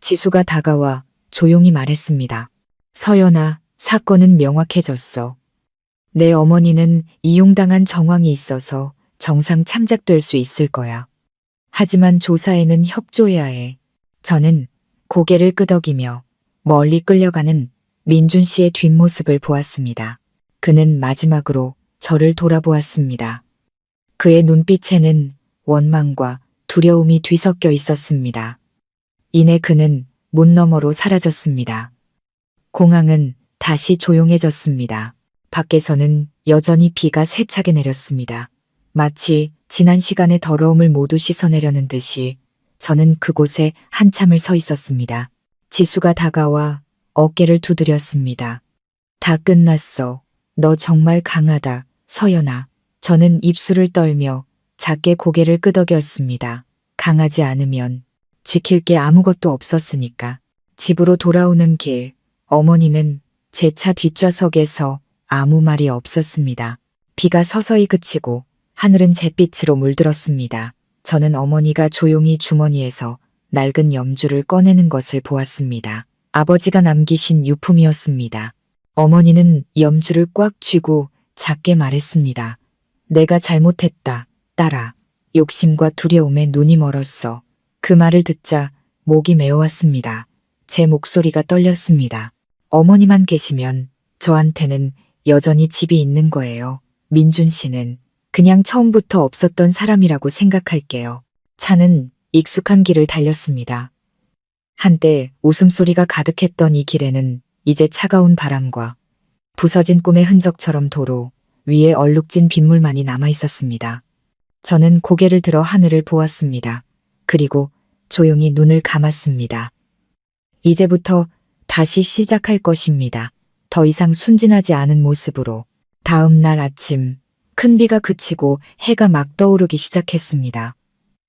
지수가 다가와 조용히 말했습니다. 서연아, 사건은 명확해졌어. 내 어머니는 이용당한 정황이 있어서 정상 참작될 수 있을 거야. 하지만 조사에는 협조해야 해. 저는 고개를 끄덕이며 멀리 끌려가는 민준 씨의 뒷모습을 보았습니다. 그는 마지막으로 저를 돌아보았습니다. 그의 눈빛에는 원망과 두려움이 뒤섞여 있었습니다. 이내 그는 문 너머로 사라졌습니다. 공항은 다시 조용해졌습니다. 밖에서는 여전히 비가 세차게 내렸습니다. 마치 지난 시간의 더러움을 모두 씻어내려는 듯이 저는 그곳에 한참을 서 있었습니다. 지수가 다가와 어깨를 두드렸습니다. 다 끝났어. 너 정말 강하다, 서연아. 저는 입술을 떨며 작게 고개를 끄덕였습니다. 강하지 않으면 지킬 게 아무것도 없었으니까. 집으로 돌아오는 길, 어머니는 제 차 뒷좌석에서 아무 말이 없었습니다. 비가 서서히 그치고 하늘은 잿빛으로 물들었습니다. 저는 어머니가 조용히 주머니에서 낡은 염주를 꺼내는 것을 보았습니다. 아버지가 남기신 유품이었습니다. 어머니는 염주를 꽉 쥐고 작게 말했습니다. 내가 잘못했다, 딸아. 욕심과 두려움에 눈이 멀었어. 그 말을 듣자 목이 메어왔습니다. 제 목소리가 떨렸습니다. 어머니만 계시면 저한테는 여전히 집이 있는 거예요. 민준 씨는 그냥 처음부터 없었던 사람이라고 생각할게요. 차는 익숙한 길을 달렸습니다. 한때 웃음소리가 가득했던 이 길에는 이제 차가운 바람과 부서진 꿈의 흔적처럼 도로 위에 얼룩진 빗물만이 남아 있었습니다. 저는 고개를 들어 하늘을 보았습니다. 그리고 조용히 눈을 감았습니다. 이제부터 다시 시작할 것입니다. 더 이상 순진하지 않은 모습으로. 다음 날 아침, 큰 비가 그치고 해가 막 떠오르기 시작했습니다.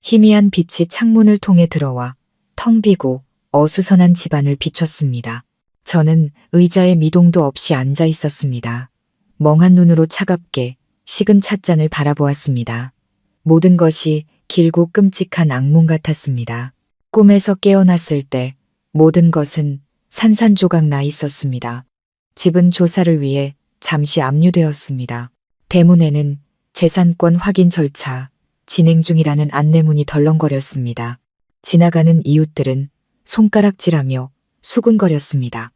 희미한 빛이 창문을 통해 들어와 텅 비고 어수선한 집안을 비췄습니다. 저는 의자에 미동도 없이 앉아 있었습니다. 멍한 눈으로 차갑게 식은 찻잔을 바라보았습니다. 모든 것이 길고 끔찍한 악몽 같았습니다. 꿈에서 깨어났을 때 모든 것은 산산조각 나 있었습니다. 집은 조사를 위해 잠시 압류되었습니다. 대문에는 재산권 확인 절차 진행 중이라는 안내문이 덜렁거렸습니다. 지나가는 이웃들은 손가락질하며 수군거렸습니다.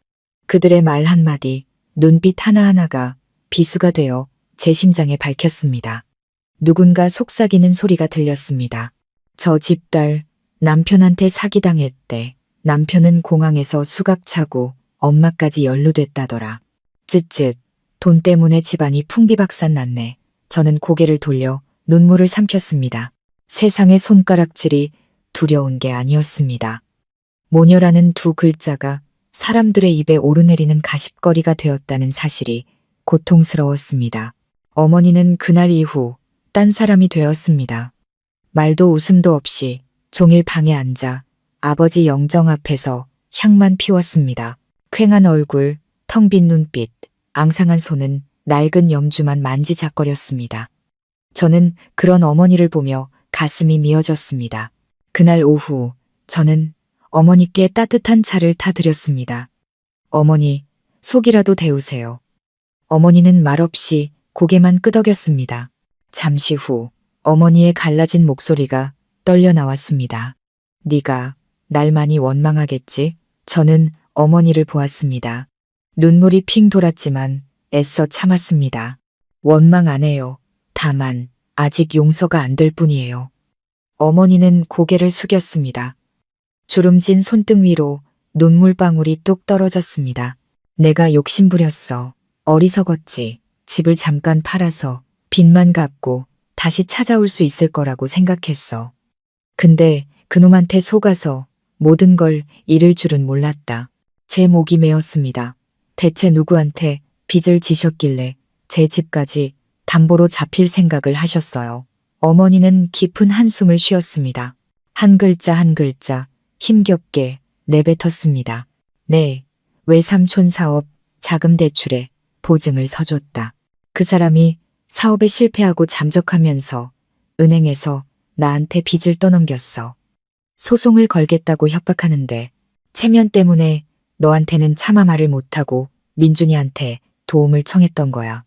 그들의 말 한마디, 눈빛 하나하나가 비수가 되어 제 심장에 밝혔습니다. 누군가 속삭이는 소리가 들렸습니다. 저 집 딸, 남편한테 사기당했대. 남편은 공항에서 수갑 차고 엄마까지 연루됐다더라. 쯧쯧, 돈 때문에 집안이 풍비박산 났네. 저는 고개를 돌려 눈물을 삼켰습니다. 세상의 손가락질이 두려운 게 아니었습니다. 모녀라는 두 글자가 사람들의 입에 오르내리는 가십거리가 되었다는 사실이 고통스러웠습니다. 어머니는 그날 이후 딴 사람이 되었습니다. 말도 웃음도 없이 종일 방에 앉아 아버지 영정 앞에서 향만 피웠습니다. 퀭한 얼굴, 텅 빈 눈빛, 앙상한 손은 낡은 염주만 만지작거렸습니다. 저는 그런 어머니를 보며 가슴이 미어졌습니다. 그날 오후 저는 어머니께 따뜻한 차를 타드렸습니다. 어머니, 속이라도 데우세요. 어머니는 말없이 고개만 끄덕였습니다. 잠시 후 어머니의 갈라진 목소리가 떨려 나왔습니다. 네가 날 많이 원망하겠지? 저는 어머니를 보았습니다. 눈물이 핑 돌았지만 애써 참았습니다. 원망 안 해요. 다만 아직 용서가 안 될 뿐이에요. 어머니는 고개를 숙였습니다. 주름진 손등 위로 눈물방울이 뚝 떨어졌습니다. 내가 욕심부렸어. 어리석었지. 집을 잠깐 팔아서 빚만 갚고 다시 찾아올 수 있을 거라고 생각했어. 근데 그놈한테 속아서 모든 걸 잃을 줄은 몰랐다. 제 목이 메었습니다. 대체 누구한테 빚을 지셨길래 제 집까지 담보로 잡힐 생각을 하셨어요. 어머니는 깊은 한숨을 쉬었습니다. 한 글자 한 글자 힘겹게 내뱉었습니다. 네, 외삼촌 사업 자금 대출에 보증을 서줬다. 그 사람이 사업에 실패하고 잠적하면서 은행에서 나한테 빚을 떠넘겼어. 소송을 걸겠다고 협박하는데 체면 때문에 너한테는 차마 말을 못하고 민준이한테 도움을 청했던 거야.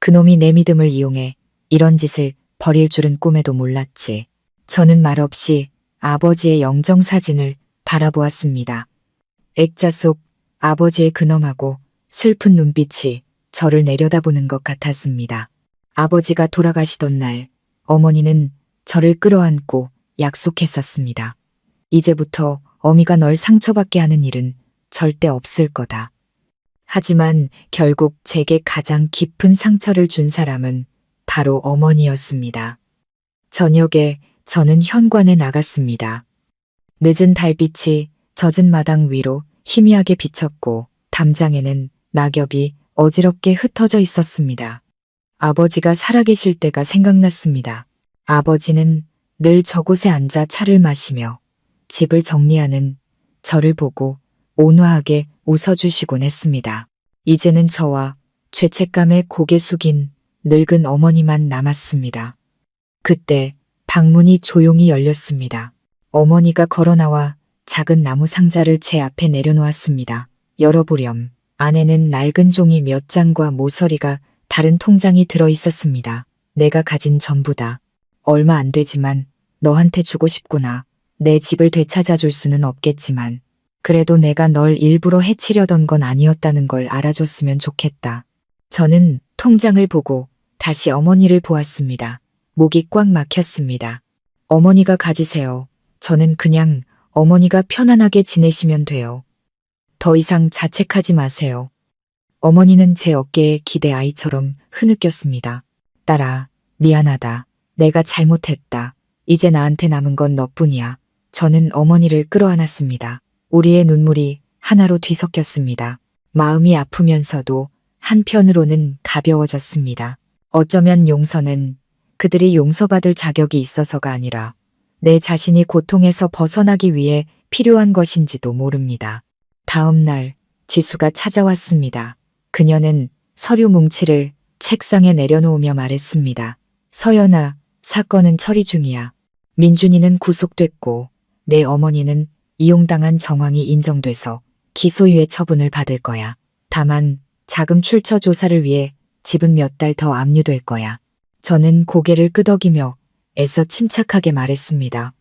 그놈이 내 믿음을 이용해 이런 짓을 벌일 줄은 꿈에도 몰랐지. 저는 말없이 아버지의 영정사진을 바라보았습니다. 액자 속 아버지의 근엄하고 슬픈 눈빛이 저를 내려다보는 것 같았습니다. 아버지가 돌아가시던 날 어머니는 저를 끌어안고 약속했었습니다. 이제부터 어미가 널 상처받게 하는 일은 절대 없을 거다. 하지만 결국 제게 가장 깊은 상처를 준 사람은 바로 어머니였습니다. 저녁에 저는 현관에 나갔습니다. 늦은 달빛이 젖은 마당 위로 희미하게 비쳤고 담장에는 낙엽이 어지럽게 흩어져 있었습니다. 아버지가 살아계실 때가 생각났습니다. 아버지는 늘 저곳에 앉아 차를 마시며 집을 정리하는 저를 보고 온화하게 웃어주시곤 했습니다. 이제는 저와 죄책감에 고개 숙인 늙은 어머니만 남았습니다. 그때 방문이 조용히 열렸습니다. 어머니가 걸어나와 작은 나무 상자를 제 앞에 내려놓았습니다. 열어보렴. 안에는 낡은 종이 몇 장과 모서리가 다른 통장이 들어 있었습니다. 내가 가진 전부다. 얼마 안 되지만 너한테 주고 싶구나. 내 집을 되찾아줄 수는 없겠지만 그래도 내가 널 일부러 해치려던 건 아니었다는 걸 알아줬으면 좋겠다. 저는 통장을 보고 다시 어머니를 보았습니다. 목이 꽉 막혔습니다. 어머니가 가지세요. 저는 그냥 어머니가 편안하게 지내시면 돼요. 더 이상 자책하지 마세요. 어머니는 제 어깨에 기대 아이처럼 흐느꼈습니다. 딸아, 미안하다. 내가 잘못했다. 이제 나한테 남은 건 너뿐이야. 저는 어머니를 끌어안았습니다. 우리의 눈물이 하나로 뒤섞였습니다. 마음이 아프면서도 한편으로는 가벼워졌습니다. 어쩌면 용서는 그들이 용서받을 자격이 있어서가 아니라 내 자신이 고통에서 벗어나기 위해 필요한 것인지도 모릅니다. 다음 날 지수가 찾아왔습니다. 그녀는 서류 뭉치를 책상에 내려놓으며 말했습니다. 서연아, 사건은 처리 중이야. 민준이는 구속됐고 내 어머니는 이용당한 정황이 인정돼서 기소유예 처분을 받을 거야. 다만 자금 출처 조사를 위해 집은 몇 달 더 압류될 거야. 저는 고개를 끄덕이며 애써 침착하게 말했습니다.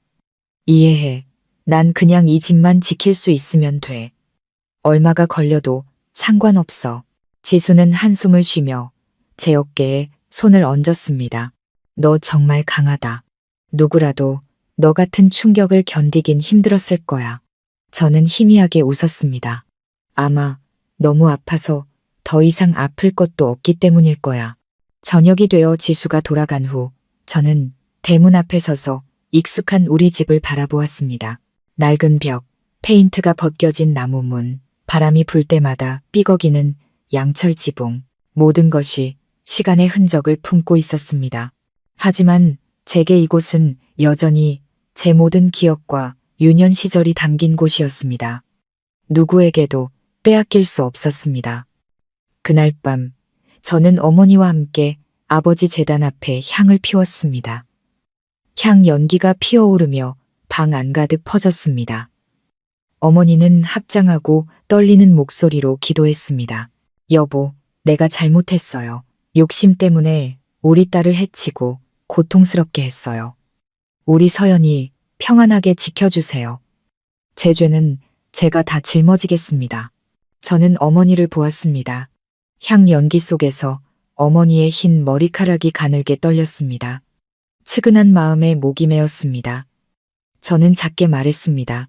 이해해. 난 그냥 이 집만 지킬 수 있으면 돼. 얼마가 걸려도 상관없어. 지수는 한숨을 쉬며 제 어깨에 손을 얹었습니다. 너 정말 강하다. 누구라도 너 같은 충격을 견디긴 힘들었을 거야. 저는 희미하게 웃었습니다. 아마 너무 아파서 더 이상 아플 것도 없기 때문일 거야. 저녁이 되어 지수가 돌아간 후 저는 대문 앞에 서서 익숙한 우리 집을 바라보았습니다. 낡은 벽, 페인트가 벗겨진 나무 문, 바람이 불 때마다 삐걱이는 양철 지붕, 모든 것이 시간의 흔적을 품고 있었습니다. 하지만 제게 이곳은 여전히 제 모든 기억과 유년 시절이 담긴 곳이었습니다. 누구에게도 빼앗길 수 없었습니다. 그날 밤 저는 어머니와 함께 아버지 제단 앞에 향을 피웠습니다. 향 연기가 피어오르며 방 안가득 퍼졌습니다. 어머니는 합장하고 떨리는 목소리로 기도했습니다. 여보, 내가 잘못했어요. 욕심 때문에 우리 딸을 해치고 고통스럽게 했어요. 우리 서연이 평안하게 지켜주세요. 제 죄는 제가 다 짊어지겠습니다. 저는 어머니를 보았습니다. 향 연기 속에서 어머니의 흰 머리카락이 가늘게 떨렸습니다. 측은한 마음에 목이 메었습니다. 저는 작게 말했습니다.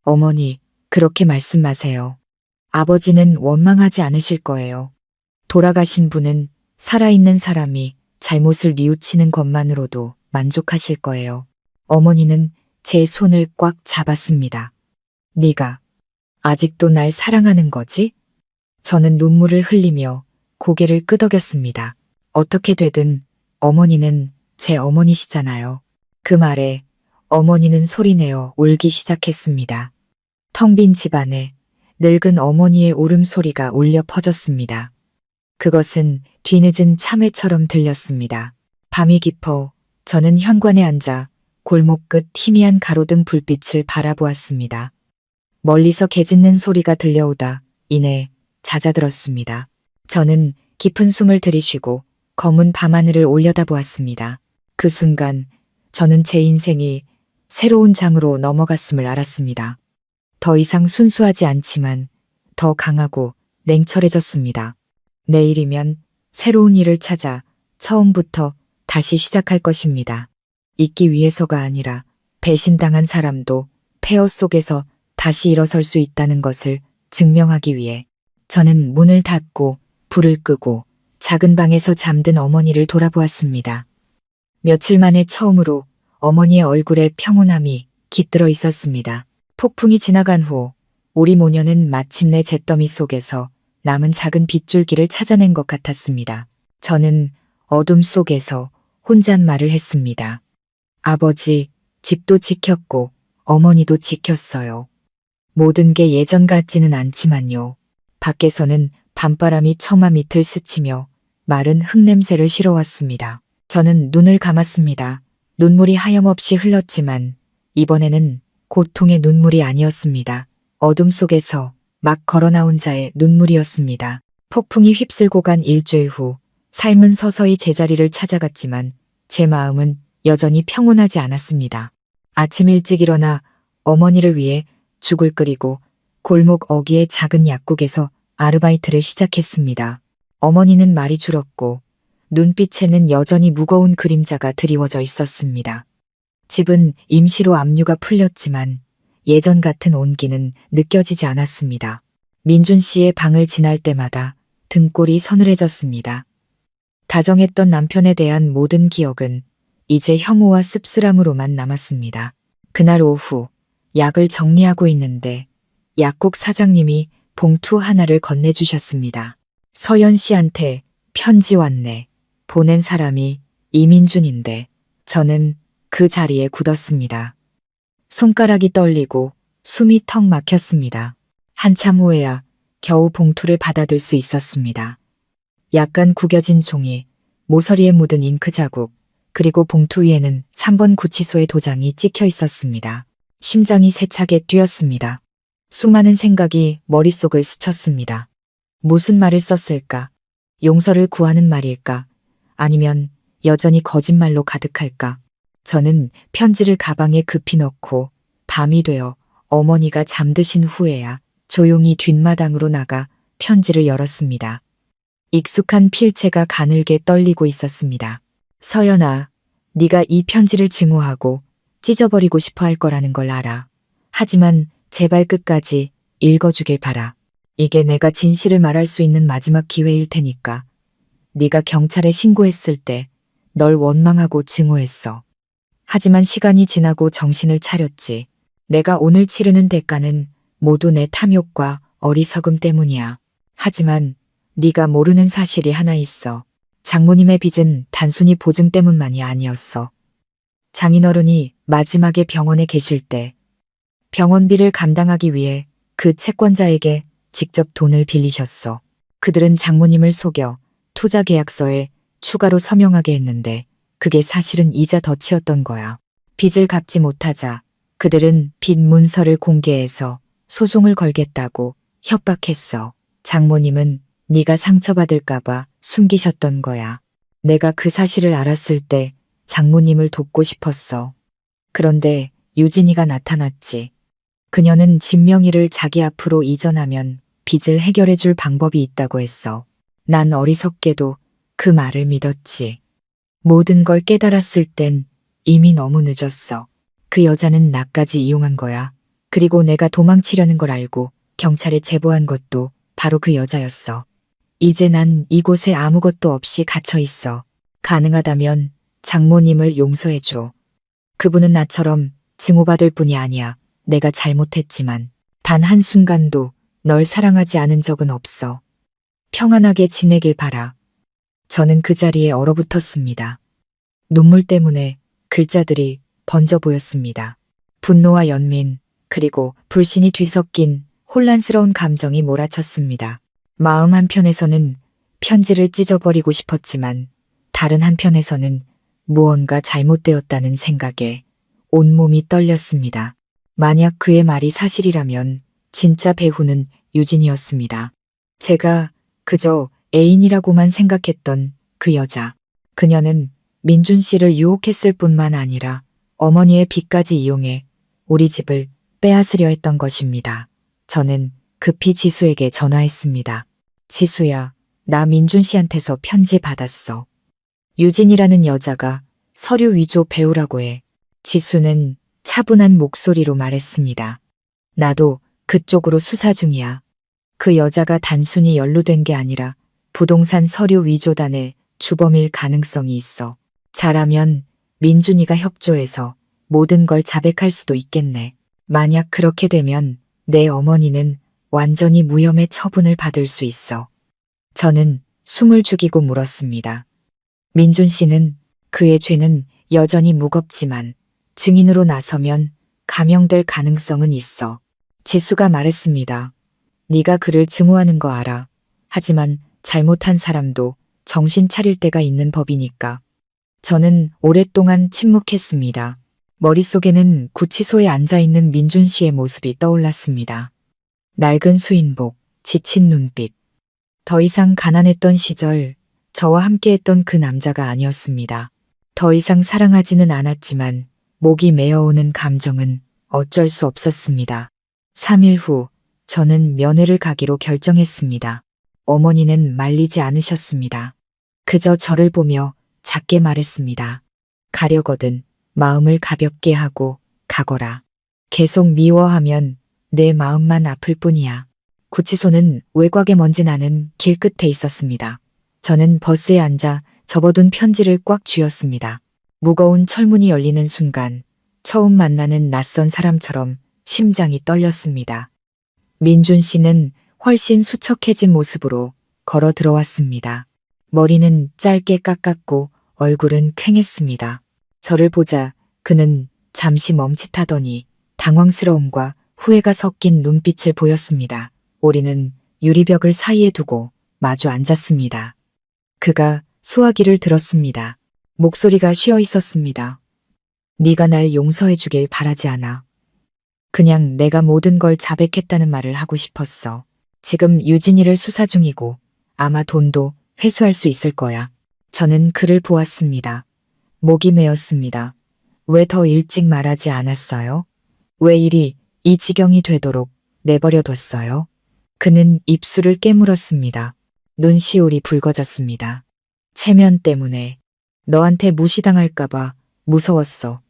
어머니, 그렇게 말씀 마세요. 아버지는 원망하지 않으실 거예요. 돌아가신 분은 살아있는 사람이 잘못을 뉘우치는 것만으로도 만족하실 거예요. 어머니는 제 손을 꽉 잡았습니다. 네가 아직도 날 사랑하는 거지? 저는 눈물을 흘리며 고개를 끄덕였습니다. 어떻게 되든 어머니는 제 어머니시잖아요. 그 말에 어머니는 소리내어 울기 시작했습니다. 텅 빈 집안에 늙은 어머니의 울음소리가 울려 퍼졌습니다. 그것은 뒤늦은 참회처럼 들렸습니다. 밤이 깊어 저는 현관에 앉아 골목 끝 희미한 가로등 불빛을 바라보았습니다. 멀리서 개 짖는 소리가 들려오다 이내 잦아들었습니다. 저는 깊은 숨을 들이쉬고 검은 밤하늘을 올려다보았습니다. 그 순간 저는 제 인생이 새로운 장으로 넘어갔음을 알았습니다. 더 이상 순수하지 않지만 더 강하고 냉철해졌습니다. 내일이면 새로운 일을 찾아 처음부터 다시 시작할 것입니다. 있기 위해서가 아니라 배신당한 사람도 폐허 속에서 다시 일어설 수 있다는 것을 증명하기 위해 저는 문을 닫고 불을 끄고 작은 방에서 잠든 어머니를 돌아보았습니다. 며칠 만에 처음으로 어머니의 얼굴에 평온함이 깃들어 있었습니다. 폭풍이 지나간 후 우리 모녀는 마침내 잿더미 속에서 남은 작은 빗줄기를 찾아낸 것 같았습니다. 저는 어둠 속에서 혼잣말을 했습니다. 아버지, 집도 지켰고 어머니도 지켰어요. 모든 게 예전 같지는 않지만요. 밖에서는 밤바람이 처마 밑을 스치며 마른 흙냄새를 실어왔습니다. 저는 눈을 감았습니다. 눈물이 하염없이 흘렀지만 이번에는 고통의 눈물이 아니었습니다. 어둠 속에서 막 걸어나온 자의 눈물이었습니다. 폭풍이 휩쓸고 간 일주일 후 삶은 서서히 제자리를 찾아갔지만 제 마음은 여전히 평온하지 않았습니다. 아침 일찍 일어나 어머니를 위해 죽을 끓이고 골목 어귀의 작은 약국에서 아르바이트를 시작했습니다. 어머니는 말이 줄었고 눈빛에는 여전히 무거운 그림자가 드리워져 있었습니다. 집은 임시로 압류가 풀렸지만 예전 같은 온기는 느껴지지 않았습니다. 민준 씨의 방을 지날 때마다 등골이 서늘해졌습니다. 다정했던 남편에 대한 모든 기억은 이제 혐오와 씁쓸함으로만 남았습니다. 그날 오후 약을 정리하고 있는데 약국 사장님이 봉투 하나를 건네주셨습니다. 서연 씨한테 편지 왔네. 보낸 사람이 이민준인데 저는 그 자리에 굳었습니다. 손가락이 떨리고 숨이 턱 막혔습니다. 한참 후에야 겨우 봉투를 받아들 수 있었습니다. 약간 구겨진 종이, 모서리에 묻은 잉크 자국, 그리고 봉투 위에는 3번 구치소의 도장이 찍혀 있었습니다. 심장이 세차게 뛰었습니다. 수많은 생각이 머릿속을 스쳤습니다. 무슨 말을 썼을까? 용서를 구하는 말일까? 아니면 여전히 거짓말로 가득할까? 저는 편지를 가방에 급히 넣고 밤이 되어 어머니가 잠드신 후에야 조용히 뒷마당으로 나가 편지를 열었습니다. 익숙한 필체가 가늘게 떨리고 있었습니다. 서연아, 네가 이 편지를 증오하고 찢어버리고 싶어 할 거라는 걸 알아. 하지만 제발 끝까지 읽어주길 바라. 이게 내가 진실을 말할 수 있는 마지막 기회일 테니까. 네가 경찰에 신고했을 때 널 원망하고 증오했어. 하지만 시간이 지나고 정신을 차렸지. 내가 오늘 치르는 대가는 모두 내 탐욕과 어리석음 때문이야. 하지만 네가 모르는 사실이 하나 있어. 장모님의 빚은 단순히 보증 때문만이 아니었어. 장인어른이 마지막에 병원에 계실 때 병원비를 감당하기 위해 그 채권자에게 직접 돈을 빌리셨어. 그들은 장모님을 속여 투자 계약서에 추가로 서명하게 했는데 그게 사실은 이자 덫이었던 거야. 빚을 갚지 못하자 그들은 빚 문서를 공개해서 소송을 걸겠다고 협박했어. 장모님은 네가 상처받을까봐 숨기셨던 거야. 내가 그 사실을 알았을 때 장모님을 돕고 싶었어. 그런데 유진이가 나타났지. 그녀는 진명이를 자기 앞으로 이전하면 빚을 해결해 줄 방법이 있다고 했어. 난 어리석게도 그 말을 믿었지. 모든 걸 깨달았을 땐 이미 너무 늦었어. 그 여자는 나까지 이용한 거야. 그리고 내가 도망치려는 걸 알고 경찰에 제보한 것도 바로 그 여자였어. 이제 난 이곳에 아무것도 없이 갇혀 있어. 가능하다면 장모님을 용서해줘. 그분은 나처럼 증오받을 뿐이 아니야. 내가 잘못했지만 단 한순간도 널 사랑하지 않은 적은 없어. 평안하게 지내길 바라. 저는 그 자리에 얼어붙었습니다. 눈물 때문에 글자들이 번져 보였습니다. 분노와 연민, 그리고 불신이 뒤섞인 혼란스러운 감정이 몰아쳤습니다. 마음 한편에서는 편지를 찢어버리고 싶었지만 다른 한편에서는 무언가 잘못되었다는 생각에 온몸이 떨렸습니다. 만약 그의 말이 사실이라면 진짜 배후는 유진이었습니다. 제가 그저 애인이라고만 생각했던 그 여자. 그녀는 민준 씨를 유혹했을 뿐만 아니라 어머니의 빚까지 이용해 우리 집을 빼앗으려 했던 것입니다. 저는 급히 지수에게 전화했습니다. 지수야, 나 민준 씨한테서 편지 받았어. 유진이라는 여자가 서류 위조 배우라고 해. 지수는 차분한 목소리로 말했습니다. 나도 그쪽으로 수사 중이야. 그 여자가 단순히 연루된 게 아니라 부동산 서류 위조단의 주범일 가능성이 있어. 잘하면 민준이가 협조해서 모든 걸 자백할 수도 있겠네. 만약 그렇게 되면 내 어머니는 완전히 무혐의 처분을 받을 수 있어. 저는 숨을 죽이고 물었습니다. 민준 씨는 그의 죄는 여전히 무겁지만 증인으로 나서면 감형될 가능성은 있어. 지수가 말했습니다. 네가 그를 증오하는 거 알아. 하지만 잘못한 사람도 정신 차릴 때가 있는 법이니까. 저는 오랫동안 침묵했습니다. 머릿속에는 구치소에 앉아있는 민준 씨의 모습이 떠올랐습니다. 낡은 수인복, 지친 눈빛. 더 이상 가난했던 시절 저와 함께했던 그 남자가 아니었습니다. 더 이상 사랑하지는 않았지만 목이 메어오는 감정은 어쩔 수 없었습니다. 3일 후 저는 면회를 가기로 결정했습니다. 어머니는 말리지 않으셨습니다. 그저 저를 보며 작게 말했습니다. 가려거든 마음을 가볍게 하고 가거라. 계속 미워하면 내 마음만 아플 뿐이야. 구치소는 외곽에 먼지 나는 길 끝에 있었습니다. 저는 버스에 앉아 접어둔 편지를 꽉 쥐었습니다. 무거운 철문이 열리는 순간 처음 만나는 낯선 사람처럼 심장이 떨렸습니다. 민준 씨는 훨씬 수척해진 모습으로 걸어 들어왔습니다. 머리는 짧게 깎았고 얼굴은 퀭했습니다. 저를 보자 그는 잠시 멈칫하더니 당황스러움과 후회가 섞인 눈빛을 보였습니다. 우리는 유리벽을 사이에 두고 마주 앉았습니다. 그가 수화기를 들었습니다. 목소리가 쉬어 있었습니다. 네가 날 용서해 주길 바라지 않아. 그냥 내가 모든 걸 자백했다는 말을 하고 싶었어. 지금 유진이를 수사 중이고 아마 돈도 회수할 수 있을 거야. 저는 그를 보았습니다. 목이 메었습니다. 왜 더 일찍 말하지 않았어요? 왜 일이 이 지경이 되도록 내버려 뒀어요? 그는 입술을 깨물었습니다. 눈시울이 붉어졌습니다. 체면 때문에 너한테 무시당할까봐 무서웠어.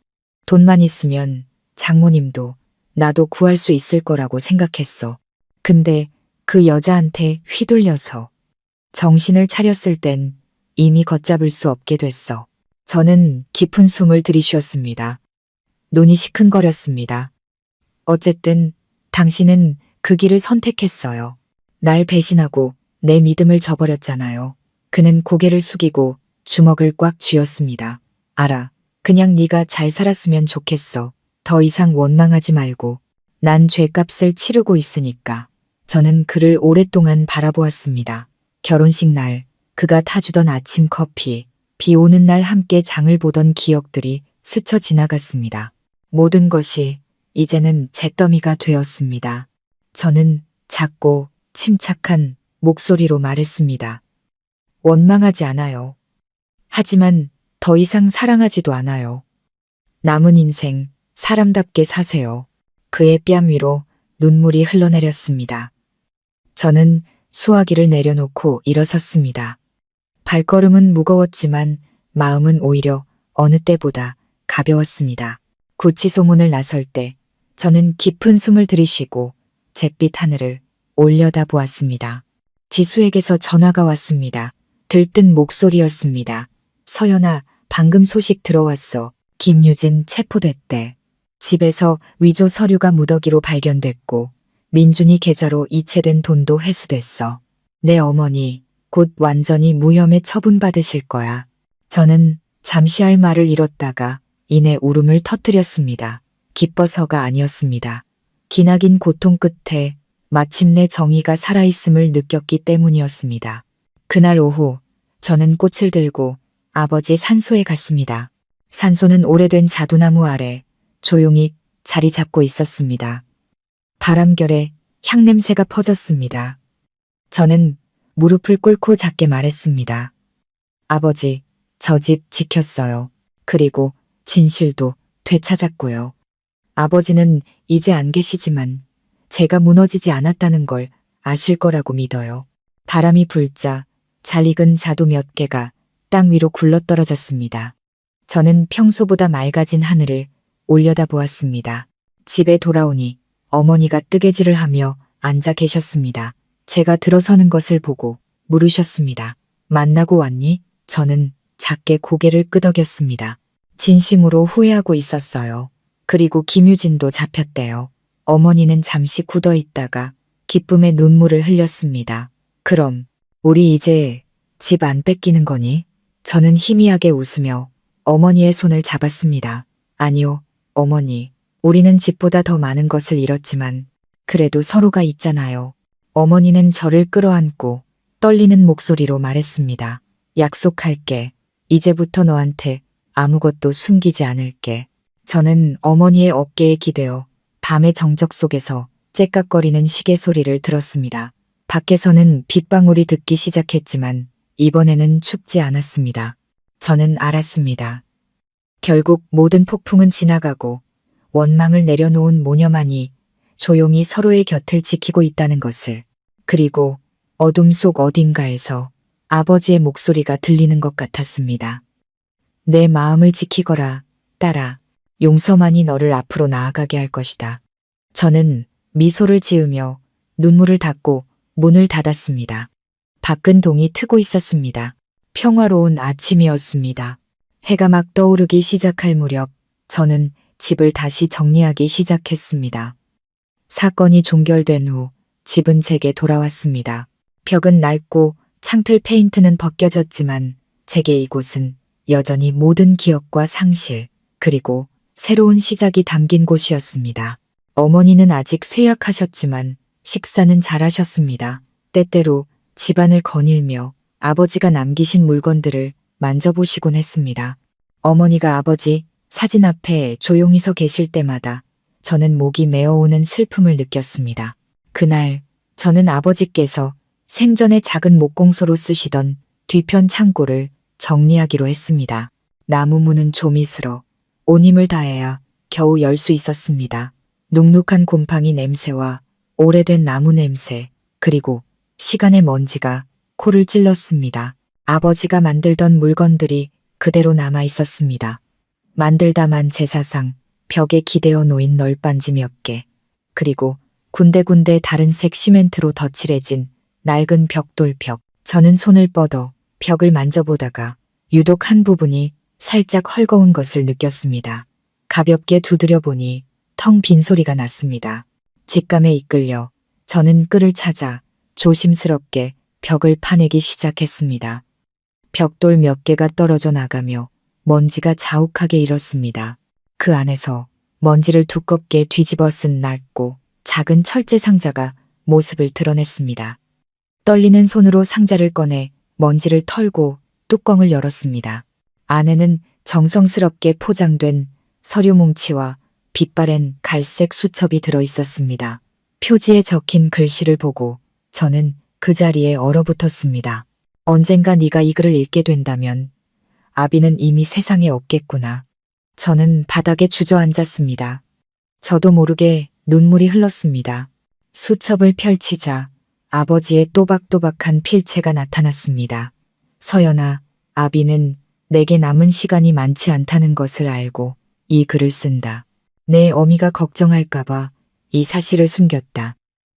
돈만 있으면 장모님도 나도 구할 수 있을 거라고 생각했어. 근데 그 여자한테 휘둘려서 정신을 차렸을 땐 이미 걷잡을 수 없게 됐어. 저는 깊은 숨을 들이쉬었습니다. 눈이 시큰거렸습니다. 어쨌든 당신은 그 길을 선택했어요. 날 배신하고 내 믿음을 저버렸잖아요. 그는 고개를 숙이고 주먹을 꽉 쥐었습니다. 알아. 그냥 네가 잘 살았으면 좋겠어. 더 이상 원망하지 말고. 난 죗값을 치르고 있으니까. 저는 그를 오랫동안 바라보았습니다. 결혼식 날 그가 타주던 아침 커피, 비 오는 날 함께 장을 보던 기억들이 스쳐 지나갔습니다. 모든 것이 이제는 잿더미가 되었습니다. 저는 작고 침착한 목소리로 말했습니다. 원망하지 않아요. 하지만 더 이상 사랑하지도 않아요. 남은 인생 사람답게 사세요. 그의 뺨 위로 눈물이 흘러내렸습니다. 저는 수화기를 내려놓고 일어섰습니다. 발걸음은 무거웠지만 마음은 오히려 어느 때보다 가벼웠습니다. 구치소 문을 나설 때 저는 깊은 숨을 들이쉬고 잿빛 하늘을 올려다보았습니다. 지수에게서 전화가 왔습니다. 들뜬 목소리였습니다. 서연아, 방금 소식 들어왔어. 김유진 체포됐대. 집에서 위조 서류가 무더기로 발견됐고 민준이 계좌로 이체된 돈도 회수됐어. 내 어머니 곧 완전히 무혐의 처분받으실 거야. 저는 잠시 할 말을 잃었다가 이내 울음을 터뜨렸습니다. 기뻐서가 아니었습니다. 기나긴 고통 끝에 마침내 정의가 살아있음을 느꼈기 때문이었습니다. 그날 오후 저는 꽃을 들고 아버지 산소에 갔습니다. 산소는 오래된 자두나무 아래 조용히 자리 잡고 있었습니다. 바람결에 향냄새가 퍼졌습니다. 저는 무릎을 꿇고 작게 말했습니다. 아버지, 저 집 지켰어요. 그리고 진실도 되찾았고요. 아버지는 이제 안 계시지만 제가 무너지지 않았다는 걸 아실 거라고 믿어요. 바람이 불자 잘 익은 자두 몇 개가 땅 위로 굴러떨어졌습니다. 저는 평소보다 맑아진 하늘을 올려다보았습니다. 집에 돌아오니 어머니가 뜨개질을 하며 앉아 계셨습니다. 제가 들어서는 것을 보고 물으셨습니다. 만나고 왔니? 저는 작게 고개를 끄덕였습니다. 진심으로 후회하고 있었어요. 그리고 김유진도 잡혔대요. 어머니는 잠시 굳어 있다가 기쁨의 눈물을 흘렸습니다. 그럼 우리 이제 집 안 뺏기는 거니? 저는 희미하게 웃으며 어머니의 손을 잡았습니다. 아니요, 어머니. 우리는 집보다 더 많은 것을 잃었지만 그래도 서로가 있잖아요. 어머니는 저를 끌어안고 떨리는 목소리로 말했습니다. 약속할게. 이제부터 너한테 아무것도 숨기지 않을게. 저는 어머니의 어깨에 기대어 밤의 정적 속에서 째깍거리는 시계 소리를 들었습니다. 밖에서는 빗방울이 듣기 시작했지만 이번에는 춥지 않았습니다. 저는 알았습니다. 결국 모든 폭풍은 지나가고 원망을 내려놓은 모녀만이 조용히 서로의 곁을 지키고 있다는 것을. 그리고 어둠 속 어딘가에서 아버지의 목소리가 들리는 것 같았습니다. 내 마음을 지키거라, 딸아. 용서만이 너를 앞으로 나아가게 할 것이다. 저는 미소를 지으며 눈물을 닫고 문을 닫았습니다. 밖은 동이 트고 있었습니다. 평화로운 아침이었습니다. 해가 막 떠오르기 시작할 무렵 저는 집을 다시 정리하기 시작했습니다. 사건이 종결된 후 집은 제게 돌아왔습니다. 벽은 낡고 창틀 페인트는 벗겨졌지만 제게 이곳은 여전히 모든 기억과 상실, 그리고 새로운 시작이 담긴 곳이었습니다. 어머니는 아직 쇠약하셨지만 식사는 잘하셨습니다. 때때로 집안을 거닐며 아버지가 남기신 물건들을 만져보시곤 했습니다. 어머니가 아버지 사진 앞에 조용히 서 계실 때마다 저는 목이 메어오는 슬픔을 느꼈습니다. 그날 저는 아버지께서 생전에 작은 목공소로 쓰시던 뒤편 창고를 정리하기로 했습니다. 나무 문은 조미스러 온 힘을 다해야 겨우 열 수 있었습니다. 눅눅한 곰팡이 냄새와 오래된 나무 냄새, 그리고 시간의 먼지가 코를 찔렀습니다. 아버지가 만들던 물건들이 그대로 남아 있었습니다. 만들다만 제사상, 벽에 기대어 놓인 널빤지 몇 개, 그리고 군데군데 다른 색 시멘트로 덧칠해진 낡은 벽돌벽. 저는 손을 뻗어 벽을 만져보다가 유독 한 부분이 살짝 헐거운 것을 느꼈습니다. 가볍게 두드려 보니 텅 빈 소리가 났습니다. 직감에 이끌려 저는 끈을 찾아 조심스럽게 벽을 파내기 시작했습니다. 벽돌 몇 개가 떨어져 나가며 먼지가 자욱하게 일었습니다. 그 안에서 먼지를 두껍게 뒤집어 쓴 낡고 작은 철제 상자가 모습을 드러냈습니다. 떨리는 손으로 상자를 꺼내 먼지를 털고 뚜껑을 열었습니다. 안에는 정성스럽게 포장된 서류 뭉치와 빛바랜 갈색 수첩이 들어 있었습니다. 표지에 적힌 글씨를 보고 저는 그 자리에 얼어붙었습니다. 언젠가 네가 이 글을 읽게 된다면 아비는 이미 세상에 없겠구나. 저는 바닥에 주저앉았습니다. 저도 모르게 눈물이 흘렀습니다. 수첩을 펼치자 아버지의 또박또박한 필체가 나타났습니다. 서연아, 아비는 내게 남은 시간이 많지 않다는 것을 알고 이 글을 쓴다. 내 어미가 걱정할까봐 이 사실을 숨겼다.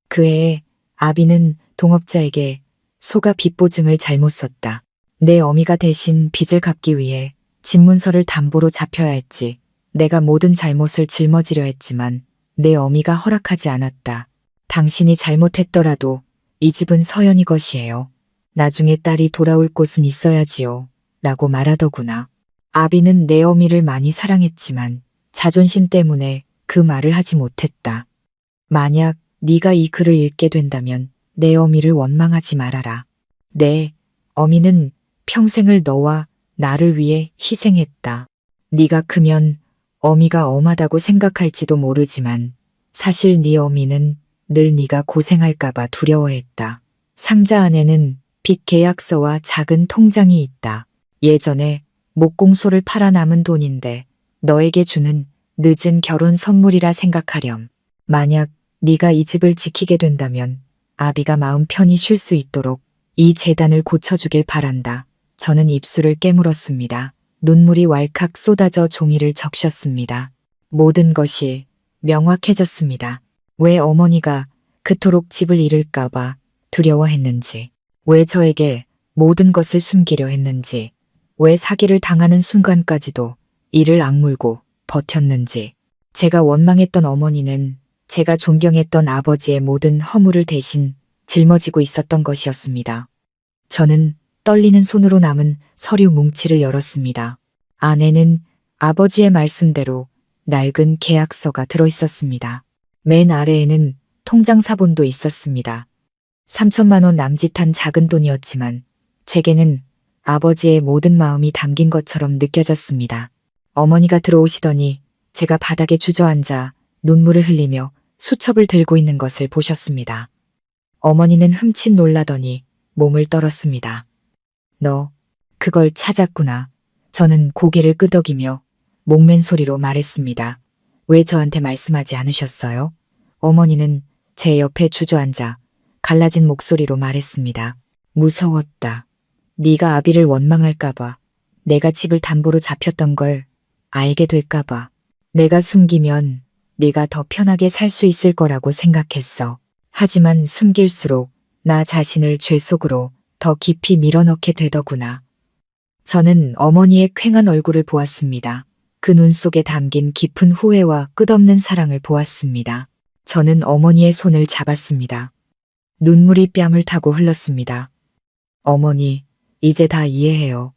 그 해에 아비는 동업자에게 소가 빚보증을 잘못 썼다. 내 어미가 대신 빚을 갚기 위해 집문서를 담보로 잡혀야 했지. 내가 모든 잘못을 짊어지려 했지만 내 어미가 허락하지 않았다. 당신이 잘못했더라도 이 집은 서연이 것이에요. 나중에 딸이 돌아올 곳은 있어야지요. 라고 말하더구나. 아비는 내 어미를 많이 사랑했지만 자존심 때문에 그 말을 하지 못했다. 만약 네가 이 글을 읽게 된다면 내 어미를 원망하지 말아라. 내 어미는 평생을 너와 나를 위해 희생했다. 네가 크면 어미가 엄하다고 생각할지도 모르지만 사실 네 어미는 늘 네가 고생할까봐 두려워했다. 상자 안에는 빚 계약서와 작은 통장이 있다. 예전에 목공소를 팔아 남은 돈인데 너에게 주는 늦은 결혼 선물이라 생각하렴. 만약 네가 이 집을 지키게 된다면 아비가 마음 편히 쉴 수 있도록 이 재단을 고쳐주길 바란다. 저는 입술을 깨물었습니다. 눈물이 왈칵 쏟아져 종이를 적셨습니다. 모든 것이 명확해졌습니다. 왜 어머니가 그토록 집을 잃을까봐 두려워했는지, 왜 저에게 모든 것을 숨기려 했는지, 왜 사기를 당하는 순간까지도 이를 악물고 버텼는지. 제가 원망했던 어머니는 제가 존경했던 아버지의 모든 허물을 대신 짊어지고 있었던 것이었습니다. 저는 떨리는 손으로 남은 서류 뭉치를 열었습니다. 안에는 아버지의 말씀대로 낡은 계약서가 들어있었습니다. 맨 아래에는 통장 사본도 있었습니다. 3천만 원 남짓한 작은 돈이었지만 제게는 아버지의 모든 마음이 담긴 것처럼 느껴졌습니다. 어머니가 들어오시더니 제가 바닥에 주저앉아 눈물을 흘리며 수첩을 들고 있는 것을 보셨습니다. 어머니는 흠칫 놀라더니 몸을 떨었습니다. 너 그걸 찾았구나. 저는 고개를 끄덕이며 목맨 소리로 말했습니다. 왜 저한테 말씀하지 않으셨어요? 어머니는 제 옆에 주저앉아 갈라진 목소리로 말했습니다. 무서웠다. 네가 아비를 원망할까봐. 내가 집을 담보로 잡혔던 걸 알게 될까봐. 내가 숨기면 네가 더 편하게 살 수 있을 거라고 생각했어. 하지만 숨길수록 나 자신을 죄 속으로 더 깊이 밀어넣게 되더구나. 저는 어머니의 퀭한 얼굴을 보았습니다. 그 눈 속에 담긴 깊은 후회와 끝없는 사랑을 보았습니다. 저는 어머니의 손을 잡았습니다. 눈물이 뺨을 타고 흘렀습니다. 어머니, 이제 다 이해해요.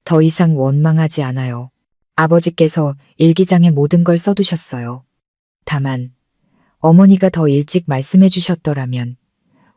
더 이상 원망하지 않아요. 아버지께서 일기장에 모든 걸 써두셨어요. 다만 어머니가 더 일찍 말씀해 주셨더라면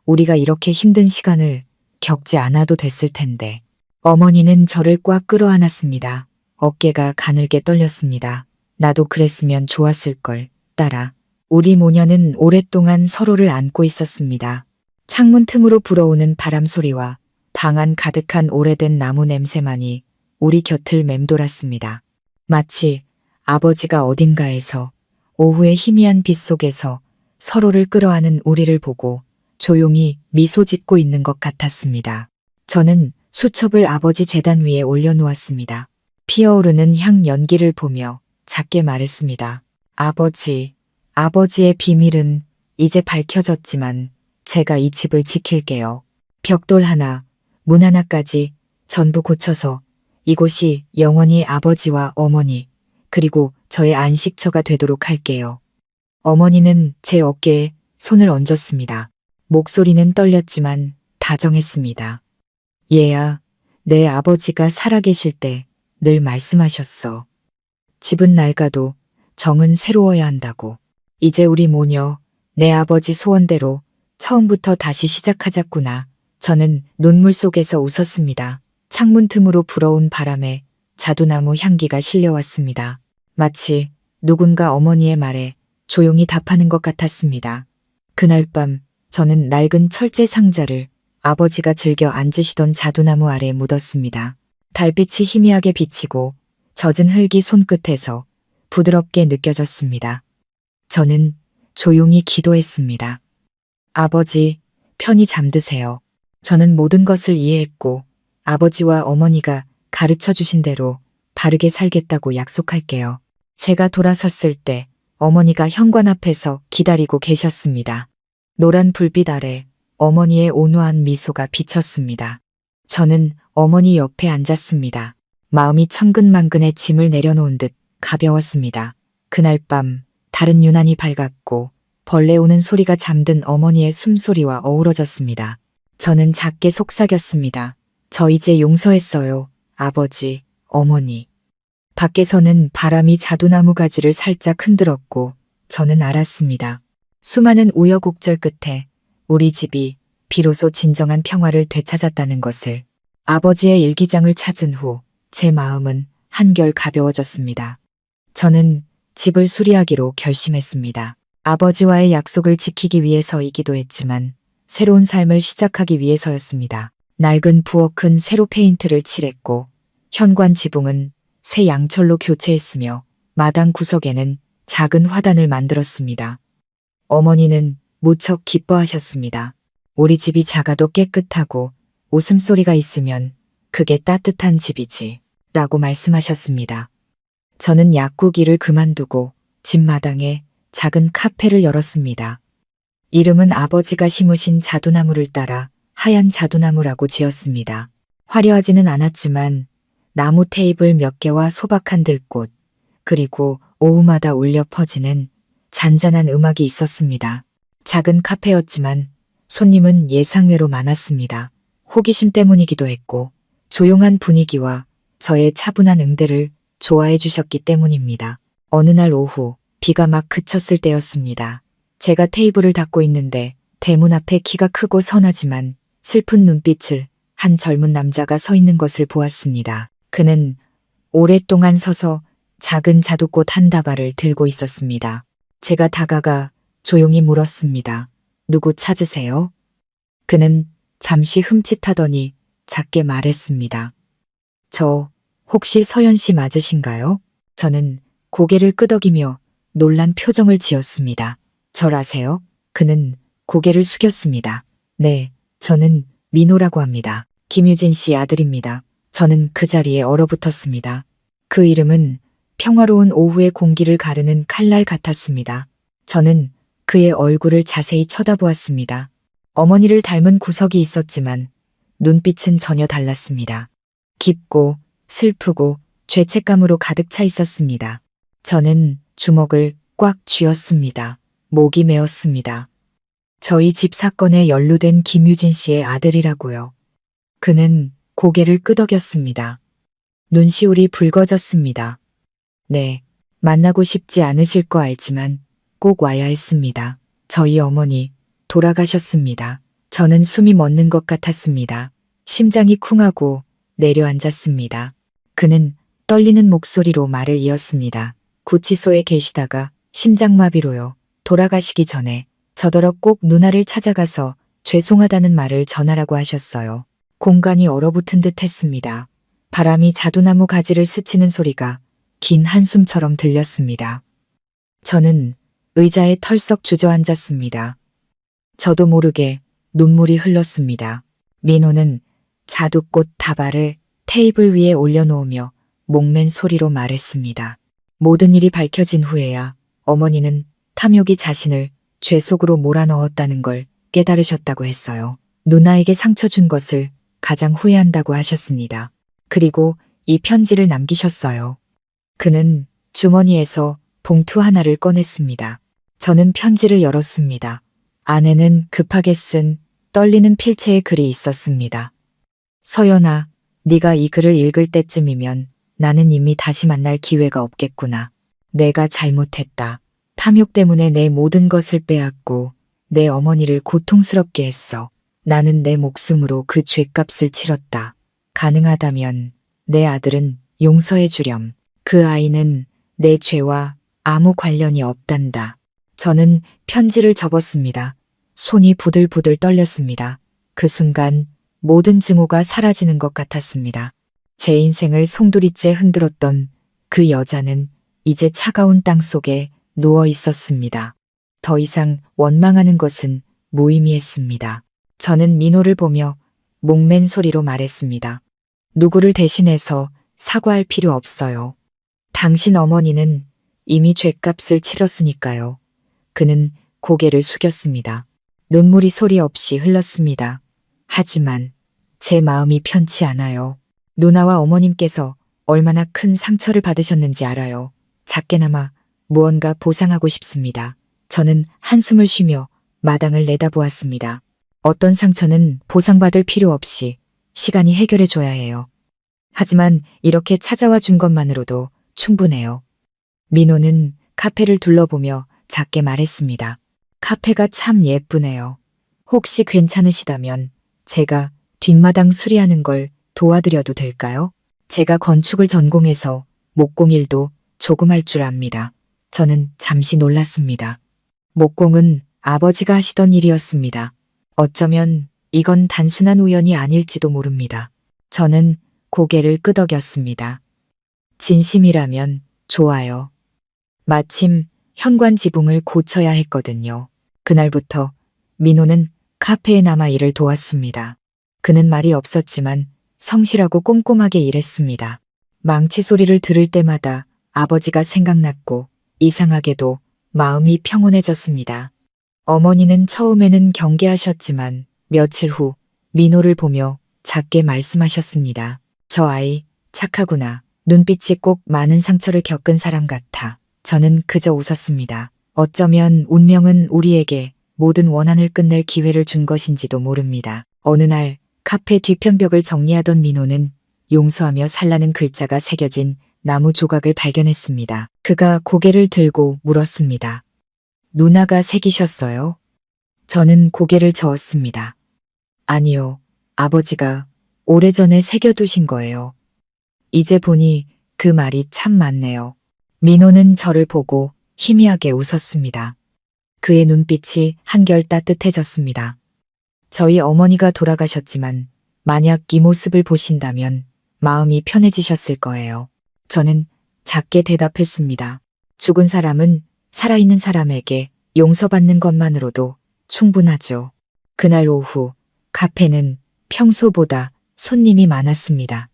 우리가 이렇게 힘든 시간을 겪지 않아도 됐을 텐데. 어머니는 저를 꽉 끌어안았습니다. 어깨가 가늘게 떨렸습니다. 나도 그랬으면 좋았을걸, 딸아. 우리 모녀는 오랫동안 서로를 안고 있었습니다. 창문 틈으로 불어오는 바람 소리와 방 안 가득한 오래된 나무 냄새만이 우리 곁을 맴돌았습니다. 마치 아버지가 어딘가에서 오후의 희미한 빛 속에서 서로를 끌어안은 우리를 보고 조용히 미소 짓고 있는 것 같았습니다. 저는 수첩을 아버지 제단 위에 올려놓았습니다. 피어오르는 향 연기를 보며 작게 말했습니다. 아버지, 아버지의 비밀은 이제 밝혀졌지만 제가 이 집을 지킬게요. 벽돌 하나, 문 하나까지 전부 고쳐서 이곳이 영원히 아버지와 어머니, 그리고 저의 안식처가 되도록 할게요. 어머니는 제 어깨에 손을 얹었습니다. 목소리는 떨렸지만 다정했습니다. 얘야, 내 아버지가 살아계실 때 늘 말씀하셨어. 집은 낡아도 정은 새로워야 한다고. 이제 우리 모녀, 내 아버지 소원대로 처음부터 다시 시작하자꾸나. 저는 눈물 속에서 웃었습니다. 창문 틈으로 불어온 바람에 자두나무 향기가 실려왔습니다. 마치 누군가 어머니의 말에 조용히 답하는 것 같았습니다. 그날 밤 저는 낡은 철제 상자를 아버지가 즐겨 앉으시던 자두나무 아래에 묻었습니다. 달빛이 희미하게 비치고 젖은 흙이 손끝에서 부드럽게 느껴졌습니다. 저는 조용히 기도했습니다. 아버지, 편히 잠드세요. 저는 모든 것을 이해했고 아버지와 어머니가 가르쳐 주신 대로 바르게 살겠다고 약속할게요. 제가 돌아섰을 때 어머니가 현관 앞에서 기다리고 계셨습니다. 노란 불빛 아래 어머니의 온화한 미소가 비쳤습니다. 저는 어머니 옆에 앉았습니다. 마음이 천근만근의 짐을 내려놓은 듯 가벼웠습니다. 그날 밤 달은 유난히 밝았고 벌레 우는 소리가 잠든 어머니의 숨소리와 어우러졌습니다. 저는 작게 속삭였습니다. 저 이제 용서했어요. 아버지, 어머니. 밖에서는 바람이 자두나무 가지를 살짝 흔들었고 저는 알았습니다. 수많은 우여곡절 끝에 우리 집이 비로소 진정한 평화를 되찾았다는 것을. 아버지의 일기장을 찾은 후 제 마음은 한결 가벼워졌습니다. 저는 집을 수리하기로 결심했습니다. 아버지와의 약속을 지키기 위해서이기도 했지만 새로운 삶을 시작하기 위해서였습니다. 낡은 부엌은 새로 페인트를 칠했고 현관 지붕은 새 양철로 교체했으며 마당 구석에는 작은 화단을 만들었습니다. 어머니는 무척 기뻐하셨습니다. 우리 집이 작아도 깨끗하고 웃음소리가 있으면 그게 따뜻한 집이지 라고 말씀하셨습니다. 저는 약국 일을 그만두고 집 마당에 작은 카페를 열었습니다. 이름은 아버지가 심으신 자두나무를 따라 하얀 자두나무라고 지었습니다. 화려하지는 않았지만 나무 테이블 몇 개와 소박한 들꽃, 그리고 오후마다 울려 퍼지는 잔잔한 음악이 있었습니다. 작은 카페였지만 손님은 예상외로 많았습니다. 호기심 때문이기도 했고 조용한 분위기와 저의 차분한 응대를 좋아해 주셨기 때문입니다. 어느 날 오후 비가 막 그쳤을 때였습니다. 제가 테이블을 닦고 있는데 대문 앞에 키가 크고 선하지만 슬픈 눈빛을 한 젊은 남자가 서 있는 것을 보았습니다. 그는 오랫동안 서서 작은 자두꽃 한 다발을 들고 있었습니다. 제가 다가가 조용히 물었습니다. 누구 찾으세요? 그는 잠시 흠칫하더니 작게 말했습니다. 저 혹시 서연 씨 맞으신가요? 저는 고개를 끄덕이며 놀란 표정을 지었습니다. 절 아세요? 그는 고개를 숙였습니다. 네, 저는 민호라고 합니다. 김유진 씨 아들입니다. 저는 그 자리에 얼어붙었습니다. 그 이름은 평화로운 오후의 공기를 가르는 칼날 같았습니다. 저는 그의 얼굴을 자세히 쳐다보았습니다. 어머니를 닮은 구석이 있었지만 눈빛은 전혀 달랐습니다. 깊고 슬프고 죄책감으로 가득 차 있었습니다. 저는 주먹을 꽉 쥐었습니다. 목이 메었습니다. 저희 집 사건에 연루된 김유진 씨의 아들이라고요. 그는 고개를 끄덕였습니다. 눈시울이 붉어졌습니다. 네, 만나고 싶지 않으실 거 알지만 꼭 와야 했습니다. 저희 어머니 돌아가셨습니다. 저는 숨이 멎는 것 같았습니다. 심장이 쿵하고 내려앉았습니다. 그는 떨리는 목소리로 말을 이었습니다. 구치소에 계시다가 심장마비로요. 돌아가시기 전에 저더러 꼭 누나를 찾아가서 죄송하다는 말을 전하라고 하셨어요. 공간이 얼어붙은 듯 했습니다. 바람이 자두나무 가지를 스치는 소리가 긴 한숨처럼 들렸습니다. 저는 의자에 털썩 주저앉았습니다. 저도 모르게 눈물이 흘렀습니다. 민호는 자두꽃 다발을 테이블 위에 올려놓으며 목맨 소리로 말했습니다. 모든 일이 밝혀진 후에야 어머니는 탐욕이 자신을 죄 속으로 몰아넣었다는 걸 깨달으셨다고 했어요. 누나에게 상처 준 것을 가장 후회한다고 하셨습니다. 그리고 이 편지를 남기셨어요. 그는 주머니에서 봉투 하나를 꺼냈습니다. 저는 편지를 열었습니다. 안에는 급하게 쓴 떨리는 필체의 글이 있었습니다. 서연아, 네가 이 글을 읽을 때쯤이면 나는 이미 다시 만날 기회가 없겠구나. 내가 잘못했다. 탐욕 때문에 내 모든 것을 빼앗고 내 어머니를 고통스럽게 했어. 나는 내 목숨으로 그 죗값을 치렀다. 가능하다면 내 아들은 용서해 주렴. 그 아이는 내 죄와 아무 관련이 없단다. 저는 편지를 접었습니다. 손이 부들부들 떨렸습니다. 그 순간 모든 증오가 사라지는 것 같았습니다. 제 인생을 송두리째 흔들었던 그 여자는 이제 차가운 땅 속에 누워 있었습니다. 더 이상 원망하는 것은 무의미했습니다. 저는 민호를 보며 목맨 소리로 말했습니다. 누구를 대신해서 사과할 필요 없어요. 당신 어머니는 이미 죗값을 치렀으니까요. 그는 고개를 숙였습니다. 눈물이 소리 없이 흘렀습니다. 하지만 제 마음이 편치 않아요. 누나와 어머님께서 얼마나 큰 상처를 받으셨는지 알아요. 작게나마 무언가 보상하고 싶습니다. 저는 한숨을 쉬며 마당을 내다보았습니다. 어떤 상처는 보상받을 필요 없이 시간이 해결해 줘야 해요. 하지만 이렇게 찾아와 준 것만으로도 충분해요. 민호는 카페를 둘러보며 작게 말했습니다. 카페가 참 예쁘네요. 혹시 괜찮으시다면 제가 뒷마당 수리하는 걸 도와드려도 될까요? 제가 건축을 전공해서 목공일도 조금 할 줄 압니다. 저는 잠시 놀랐습니다. 목공은 아버지가 하시던 일이었습니다. 어쩌면 이건 단순한 우연이 아닐지도 모릅니다. 저는 고개를 끄덕였습니다. 진심이라면 좋아요. 마침 현관 지붕을 고쳐야 했거든요. 그날부터 민호는 카페에 남아 일을 도왔습니다. 그는 말이 없었지만 성실하고 꼼꼼하게 일했습니다. 망치 소리를 들을 때마다 아버지가 생각났고 이상하게도 마음이 평온해졌습니다. 어머니는 처음에는 경계하셨지만 며칠 후 민호를 보며 작게 말씀하셨습니다. 저 아이 착하구나. 눈빛이 꼭 많은 상처를 겪은 사람 같아. 저는 그저 웃었습니다. 어쩌면 운명은 우리에게 모든 원한을 끝낼 기회를 준 것인지도 모릅니다. 어느 날 카페 뒤편 벽을 정리하던 민호는 용서하며 살라는 글자가 새겨진 나무 조각을 발견했습니다. 그가 고개를 들고 물었습니다. 누나가 새기셨어요? 저는 고개를 저었습니다. 아니요, 아버지가 오래전에 새겨두신 거예요. 이제 보니 그 말이 참 맞네요. 민호는 저를 보고 희미하게 웃었습니다. 그의 눈빛이 한결 따뜻해졌습니다. 저희 어머니가 돌아가셨지만 만약 이 모습을 보신다면 마음이 편해지셨을 거예요. 저는 작게 대답했습니다. 죽은 사람은 살아있는 사람에게 용서받는 것만으로도 충분하죠. 그날 오후 카페는 평소보다 손님이 많았습니다.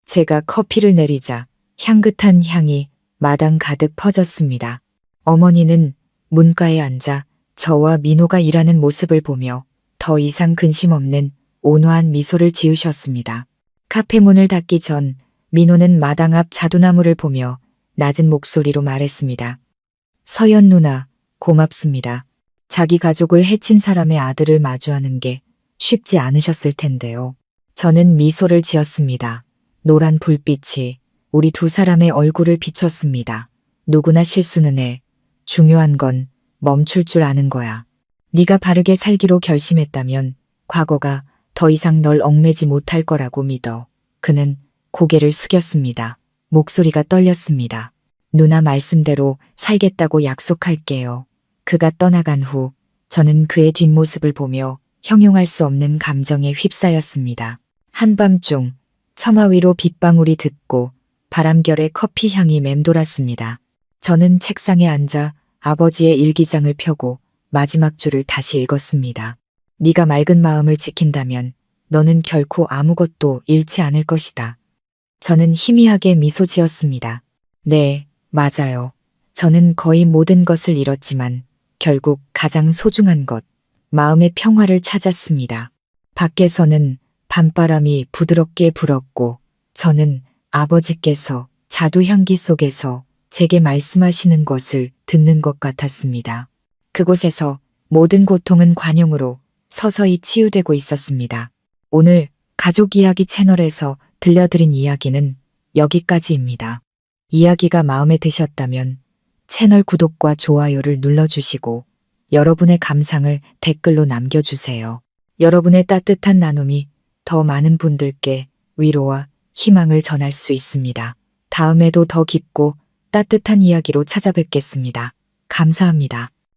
제가 커피를 내리자 향긋한 향이 마당 가득 퍼졌습니다. 어머니는 문가에 앉아 저와 민호가 일하는 모습을 보며 더 이상 근심 없는 온화한 미소를 지으셨습니다. 카페 문을 닫기 전 민호는 마당 앞 자두나무를 보며 낮은 목소리로 말했습니다. 서연 누나, 고맙습니다. 자기 가족을 해친 사람의 아들을 마주하는 게 쉽지 않으셨을 텐데요. 저는 미소를 지었습니다. 노란 불빛이 우리 두 사람의 얼굴을 비췄습니다. 누구나 실수는 해. 중요한 건 멈출 줄 아는 거야. 네가 바르게 살기로 결심했다면 과거가 더 이상 널 얽매지 못할 거라고 믿어. 그는 고개를 숙였습니다. 목소리가 떨렸습니다. 누나 말씀대로 살겠다고 약속할게요. 그가 떠나간 후 저는 그의 뒷모습을 보며 형용할 수 없는 감정에 휩싸였습니다. 한밤중 처마 위로 빗방울이 듣고 바람결에 커피 향이 맴돌았습니다. 저는 책상에 앉아 아버지의 일기장을 펴고 마지막 줄을 다시 읽었습니다. 네가 맑은 마음을 지킨다면 너는 결코 아무것도 잃지 않을 것이다. 저는 희미하게 미소 지었습니다. 네, 맞아요. 저는 거의 모든 것을 잃었지만 결국 가장 소중한 것, 마음의 평화를 찾았습니다. 밖에서는 밤바람이 부드럽게 불었고 저는 아버지께서 자두향기 속에서 제게 말씀하시는 것을 듣는 것 같았습니다. 그곳에서 모든 고통은 관용으로 서서히 치유되고 있었습니다. 오늘 가족 이야기 채널에서 들려드린 이야기는 여기까지입니다. 이야기가 마음에 드셨다면 채널 구독과 좋아요를 눌러주시고 여러분의 감상을 댓글로 남겨주세요. 여러분의 따뜻한 나눔이 더 많은 분들께 위로와 희망을 전할 수 있습니다. 다음에도 더 깊고 따뜻한 이야기로 찾아뵙겠습니다. 감사합니다.